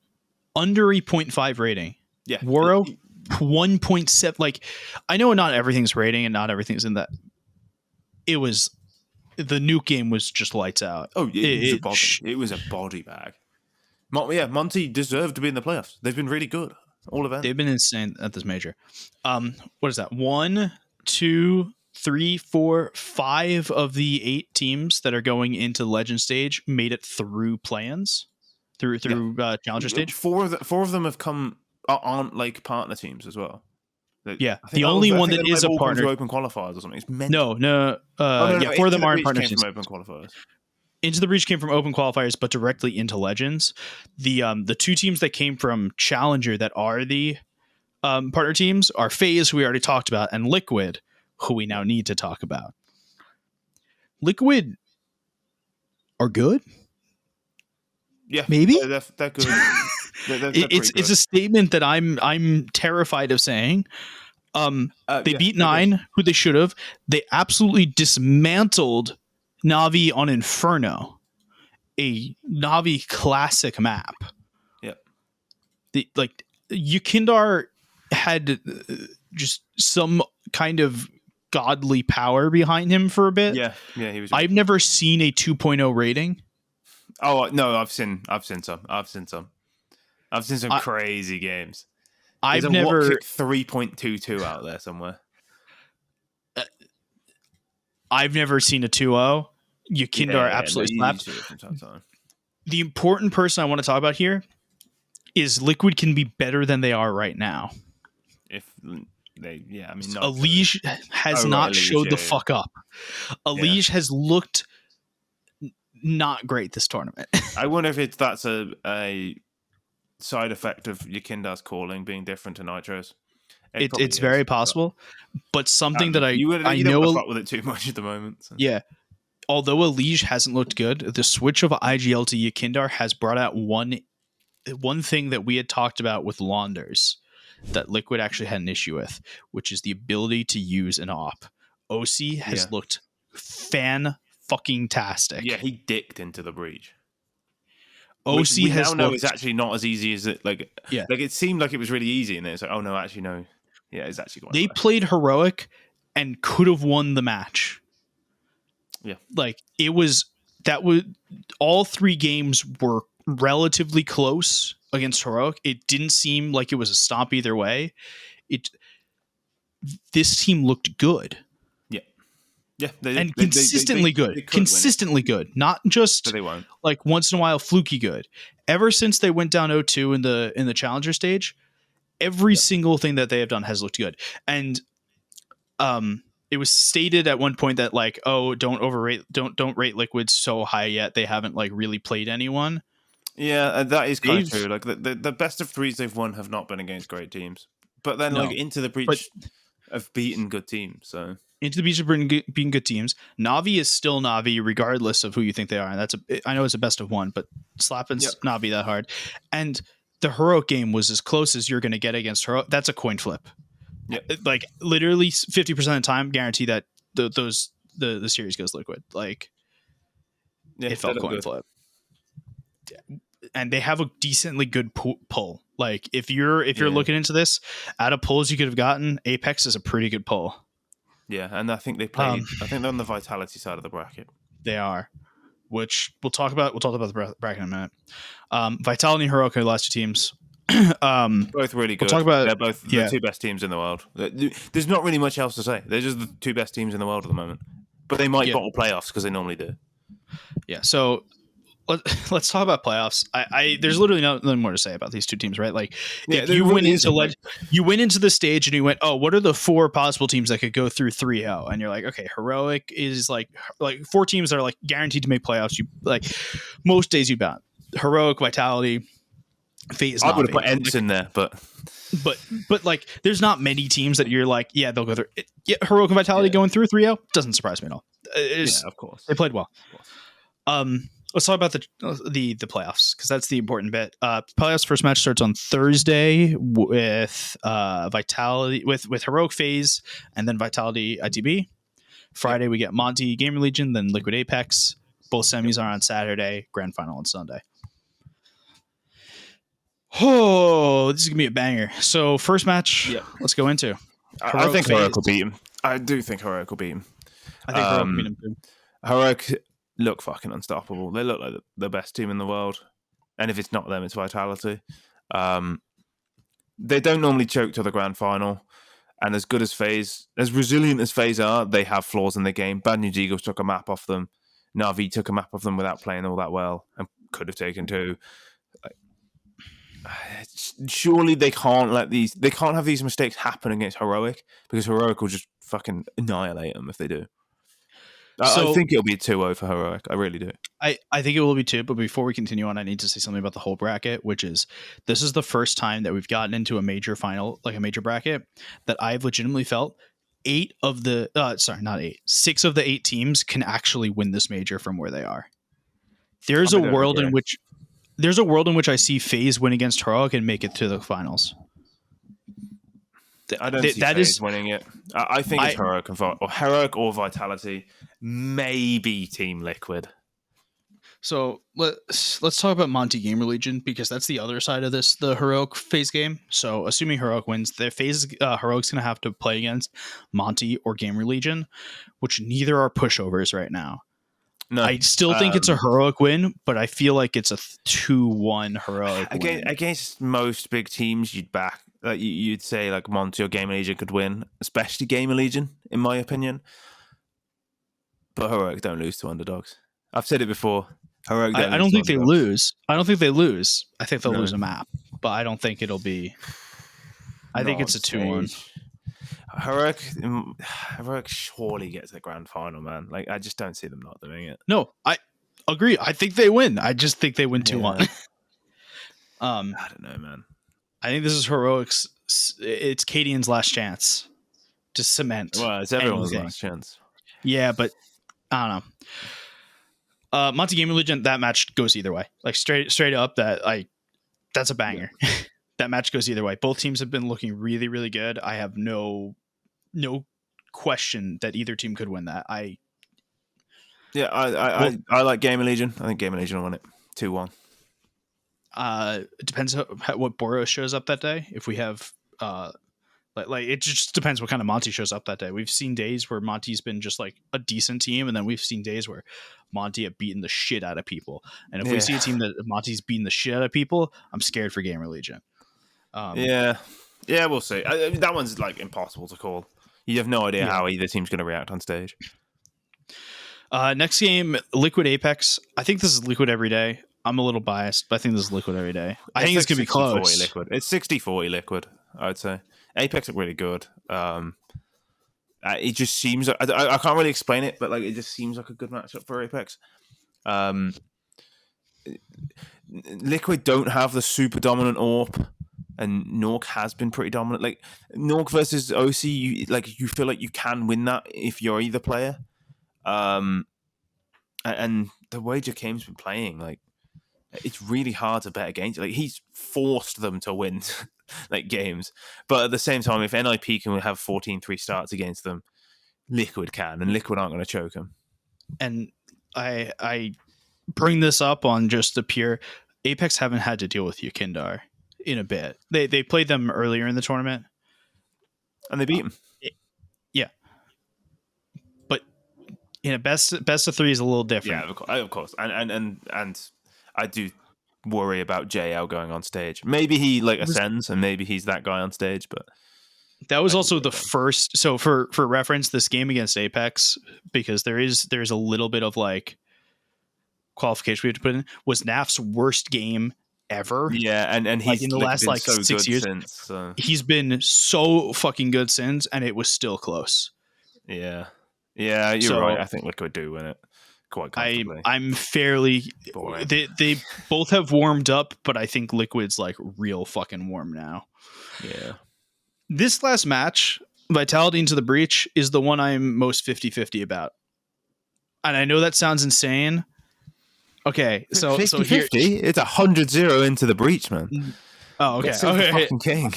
under a 0.5 rating. Yeah, Waro 1.7. Like I know not everything's rating and not everything's in that. It was. The Nuke game was just lights out. Oh, it was a body bag. Monty deserved to be in the playoffs. They've been really good all events. They've been insane at this major. What is that? 1, 2, 3, 4, 5 of the 8 teams that are going into the Legend stage made it through plans, through Challenger stage. 4 of them have come aren't like partner teams as well. Yeah, the only one that is a partner. Open qualifiers or something. It's mental. No. 4 of them aren't partner teams. Open qualifiers. Into the Breach came from open qualifiers, but directly into Legends. The 2 teams that came from Challenger that are the partner teams are FaZe, who we already talked about, and Liquid, who we now need to talk about. Liquid are good. Yeah, maybe they're good. It's a statement that I'm terrified of saying. They beat 9, who they should have. They absolutely dismantled Na'Vi on Inferno, a Na'Vi classic map. Yep. Yukindar had just some kind of godly power behind him for a bit. Yeah, he was. I've never seen a 2.0 rating. Oh no, I've seen some. I've seen some crazy games. I've never 3.22 out there somewhere. I've never seen a 2.0. Yukindar absolutely slapped. The important person I want to talk about here is Liquid can be better than they are right now. If they, Elige has not showed the fuck up. Elige has looked not great this tournament. I wonder if that's a side effect of Yukindar's calling being different to Nitro's. It's very possible, but something that I know don't fuck with it too much at the moment. So. Yeah, although Elige hasn't looked good, the switch of IGL to Yukindar has brought out one one thing that we had talked about with Launders that Liquid actually had an issue with, which is the ability to use an op. OC has looked fan-fucking-tastic. Yeah, he dicked into the breach. OC we has now know looked, it's actually not as easy as it like it seemed like it was really easy, and it's like, oh no, actually no. Yeah, it's actually quite they fast. played heroic and could have won the match. Yeah. Like all 3 games were relatively close against heroic. It didn't seem like it was a stomp either way. This team looked good. Yeah, consistently good. Consistently good. Not just they won't. Like once in a while fluky good. Ever since they went down 0-2 in the challenger stage, every single thing that they have done has looked good. And it was stated at one point that like, oh, don't rate Liquid so high yet. They haven't like really played anyone. Yeah, that is kind of true. Like the best of 3s they've won have not been against great teams. But then like into the breach have beaten good teams, so into the beach of being good teams. Na'Vi is still Na'Vi regardless of who you think they are, and I know it's a best of 1, but slapping's not be that hard. And the heroic game was as close as you're going to get against heroic. That's a coin flip. Like literally 50% of the time, guarantee that the series goes Liquid. Like it felt coin flip. And they have a decently good pull. Like if you're looking into this, out of pulls you could have gotten, Apex is a pretty good pull. Yeah, and I think they played. I think they're on the Vitality side of the bracket. They are, which we'll talk about. We'll talk about the bracket in a minute. Vitality and Heroic are the last 2 teams. Both really good. We'll talk about. They're both the 2 best teams in the world. There's not really much else to say. They're just the 2 best teams in the world at the moment. But they might bottle playoffs because they normally do. Yeah. So let's talk about playoffs. There's literally nothing more to say about these 2 teams, right? Like you went into the stage and you went, oh, what are the 4 possible teams that could go through 3-0? And you're like, okay, Heroic is like 4 teams that are like guaranteed to make playoffs. You like most days you bet Heroic, Vitality, FaZe. I would have put Ents in there, but like there's not many teams that you're like, yeah, they'll go through. Heroic and Vitality going through 3-0 doesn't surprise me at all. Of course, they played well. Let's talk about the playoffs because that's the important bit. Playoffs first match starts on Thursday with Vitality with Heroic FaZe and then Vitality ITB. Friday we get Monty Gamer Legion, then Liquid Apex. Both semis are on Saturday. Grand final on Sunday. Oh, this is gonna be a banger. So first match, let's go into. I think Heroic will beat him. I do think Heroic will beat him. I think Heroic will beat him too. Heroic look fucking unstoppable. They look like the best team in the world. And if it's not them, it's Vitality. They don't normally choke to the grand final. And as good as FaZe, as resilient as FaZe are, they have flaws in the game. Bad News Eagles took a map off them. Na'Vi took a map off them without playing all that well and could have taken 2. Surely they can't have these mistakes happen against Heroic because Heroic will just fucking annihilate them if they do. I think it'll be 2-0 for Heroic. I really do. I think it will be 2, but before we continue on, I need to say something about the whole bracket, which is this is the first time that we've gotten into a major final, like a major bracket, that I've legitimately felt 6 of the 8 teams can actually win this major from where they are. There's a world in which I see FaZe win against Heroic and make it to the finals. I don't see FaZe winning it. I think it's Heroic or Vitality, maybe Team Liquid. So let's talk about Monty Gamer Legion because that's the other side of this, the Heroic FaZe game. So assuming Heroic wins, their FaZe Heroic's going to have to play against Monty or Gamer Legion, which neither are pushovers right now. No, I still think it's a Heroic win, but I feel like it's a 2-1 Heroic win. Against most big teams, you'd say like Monty or Gamer Legion could win, especially Gamer Legion, in my opinion. But Heroic don't lose to underdogs. I've said it before. Heroic I don't think they lose. I don't think they lose. I think they'll lose a map, but I don't think it'll be. I think it's a 2-1. Heroic surely gets the grand final, man. Like I just don't see them not doing it. No, I agree. I think they win. I just think they win 2-1. I don't know, man. I think this is Heroic's. It's Cadian's last chance to cement. Well, it's everyone's last chance. Yeah, but I don't know. Monty Gamer Legion, that match goes either way. Like straight up, that That's a banger. That match goes either way. Both teams have been looking really, really good. I have no question that either team could win that. I like Gamer Legion. I think Gamer Legion will win it 2-1. It depends what Boros shows up that day. If we have like it just depends what kind of Monty shows up that day. We've seen days where Monty's been just like a decent team, and then we've seen days where Monty have beaten the shit out of people. And if we see a team that Monty's beating the shit out of people, I'm scared for Gamer Legion. Yeah, we'll see. That one's like impossible to call. You have no idea how either team's going to react on stage. Next game, Liquid Apex. I think this is Liquid every day. I'm a little biased, but I think this is Liquid every day. I think it's going to be close. Liquid. It's 60-40 Liquid, I would say. Apex look really good. It just seems like, I can't really explain it, but like it just seems like a good matchup for Apex. Liquid don't have the super dominant AWP, and Nork has been pretty dominant. Like Nork versus OC, you feel like you can win that if you're either player. And the way Jakeem's been playing, like it's really hard to bet against. Like he's forced them to win like games, but at the same time, if NIP can have 14-3 starts against them, Liquid can, and Liquid aren't going to choke them. And I bring this up on just the pure Apex haven't had to deal with Yukindar in a bit. They played them earlier in the tournament, and they beat them. Yeah, but in a best of three is a little different. Yeah, of course, and I do worry about JL going on stage. Maybe he ascends, and maybe he's that guy on stage. But that was also the first. So for reference, this game against Apex, because there's a little bit of like qualification we have to put in, was NAF's worst game ever. Yeah, and he's in the last so 6 years since, he's been so fucking good since, and it was still close. Yeah, you're right. I think Liquid do win it quite comfortably. I'm fairly they both have warmed up, but I think Liquid's like real fucking warm now. Yeah. This last match, Vitality into the Breach, is the one I'm most 50-50 about. And I know that sounds insane. Okay, so 50-50? It's 100-0 into the Breach, man. Oh, okay. Fucking king.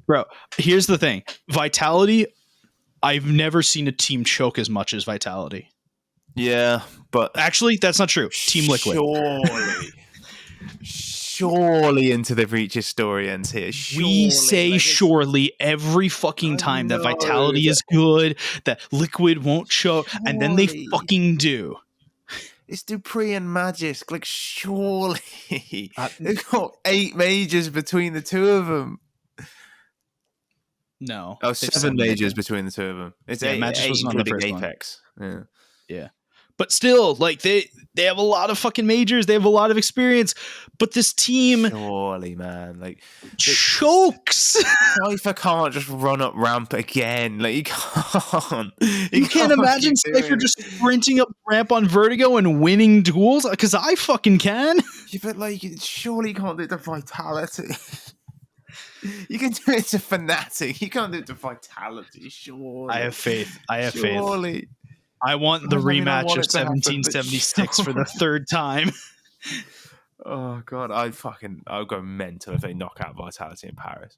Bro, here's the thing. Vitality, I've never seen a team choke as much as Vitality. Yeah, but actually, that's not true. Team Liquid. Surely into the Breach's story ends here. We say surely every fucking time that Vitality is good, that Liquid won't choke, and then they fucking do. It's Dupree and Magisk. Like, surely. They've got 8 majors between the two of them. No. Oh, 7 majors between the two of them. It's 8, Magisk was on the first Apex. One. Yeah. But still, like, they have a lot of fucking majors. They have a lot of experience. But this team... Surely, man. Like, chokes. Cypher can't just run up ramp again. Like, you can't. You can't imagine Cypher just sprinting up ramp on Vertigo and winning duels? Because I fucking can. Yeah, but, like, surely you can't do it to Vitality. You can do it to Fnatic. You can't do it to Vitality, surely. I have faith. Surely. I want the rematch of 1776 for the third time. Oh god, I'll go mental if they knock out Vitality in Paris.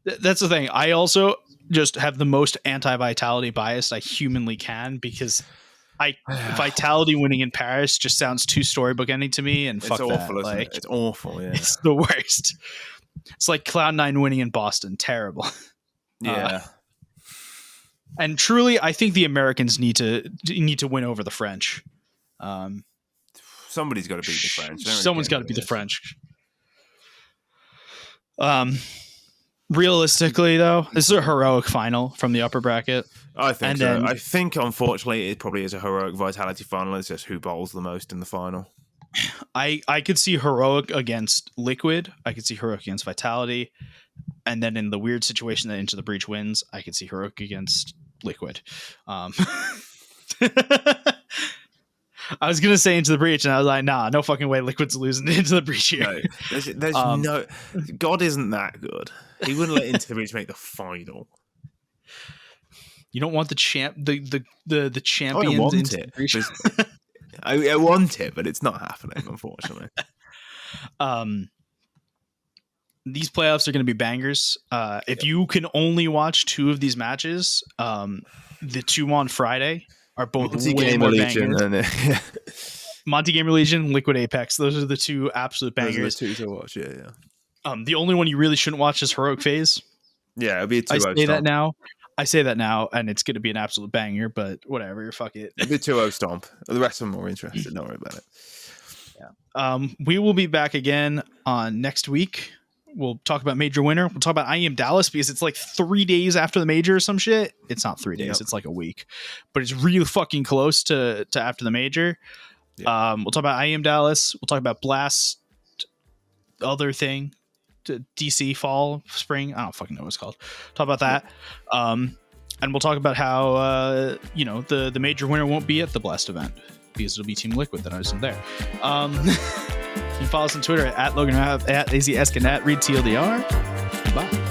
That's the thing. I also just have the most anti-Vitality bias I humanly can, because Vitality winning in Paris just sounds too storybook ending to me, and fuck it's awful, that. Isn't Like, it? It's awful. Yeah, it's the worst. It's like Cloud9 winning in Boston. Terrible. Yeah. And truly, I think the Americans need to win over the French. Somebody's got to beat the French. Someone's got to beat the French. Realistically, though, this is a heroic final from the upper bracket. I think so. I think, unfortunately, it probably is a heroic Vitality final. It's just who bowls the most in the final. I could see heroic against Liquid. I could see heroic against Vitality. And then in the weird situation that Into the Breach wins, I could see heroic against Liquid. I was gonna say Into the Breach, and I was like, nah, no fucking way, Liquid's losing Into the Breach here. No, there's no. God isn't that good. He wouldn't let Into the Breach make the final. You don't want the champions. I want it. I want it, but it's not happening, unfortunately. these playoffs are going to be bangers. If you can only watch 2 of these matches, the 2 on Friday are both Monty way Gamer more Legion bangers. and Monty Gamer Legion, Liquid Apex. Those are the 2 absolute bangers. Those are the 2 to watch. Yeah. The only one you really shouldn't watch is Heroic Phase. Yeah, it'll be a 2-0 I say that stomp. now. I say that now, and it's going to be an absolute banger. But whatever, fuck it. It'll be a 2-0 stomp. The rest of them are more interested. Don't worry about it. We will be back again on next week. We'll talk about Major Winner. We'll talk about IEM Dallas because it's like 3 days after the Major or some shit. It's not 3 days. Yep. It's like a week. But it's really fucking close to after the Major. Yep. We'll talk about IEM Dallas. We'll talk about Blast, other thing, DC Fall, Spring. I don't fucking know what it's called. Talk about that. And we'll talk about how, the Major Winner won't be at the Blast event because it'll be Team Liquid that isn't there. You can follow us on Twitter at Logan Aizyesque and at ReadTLDR. Bye.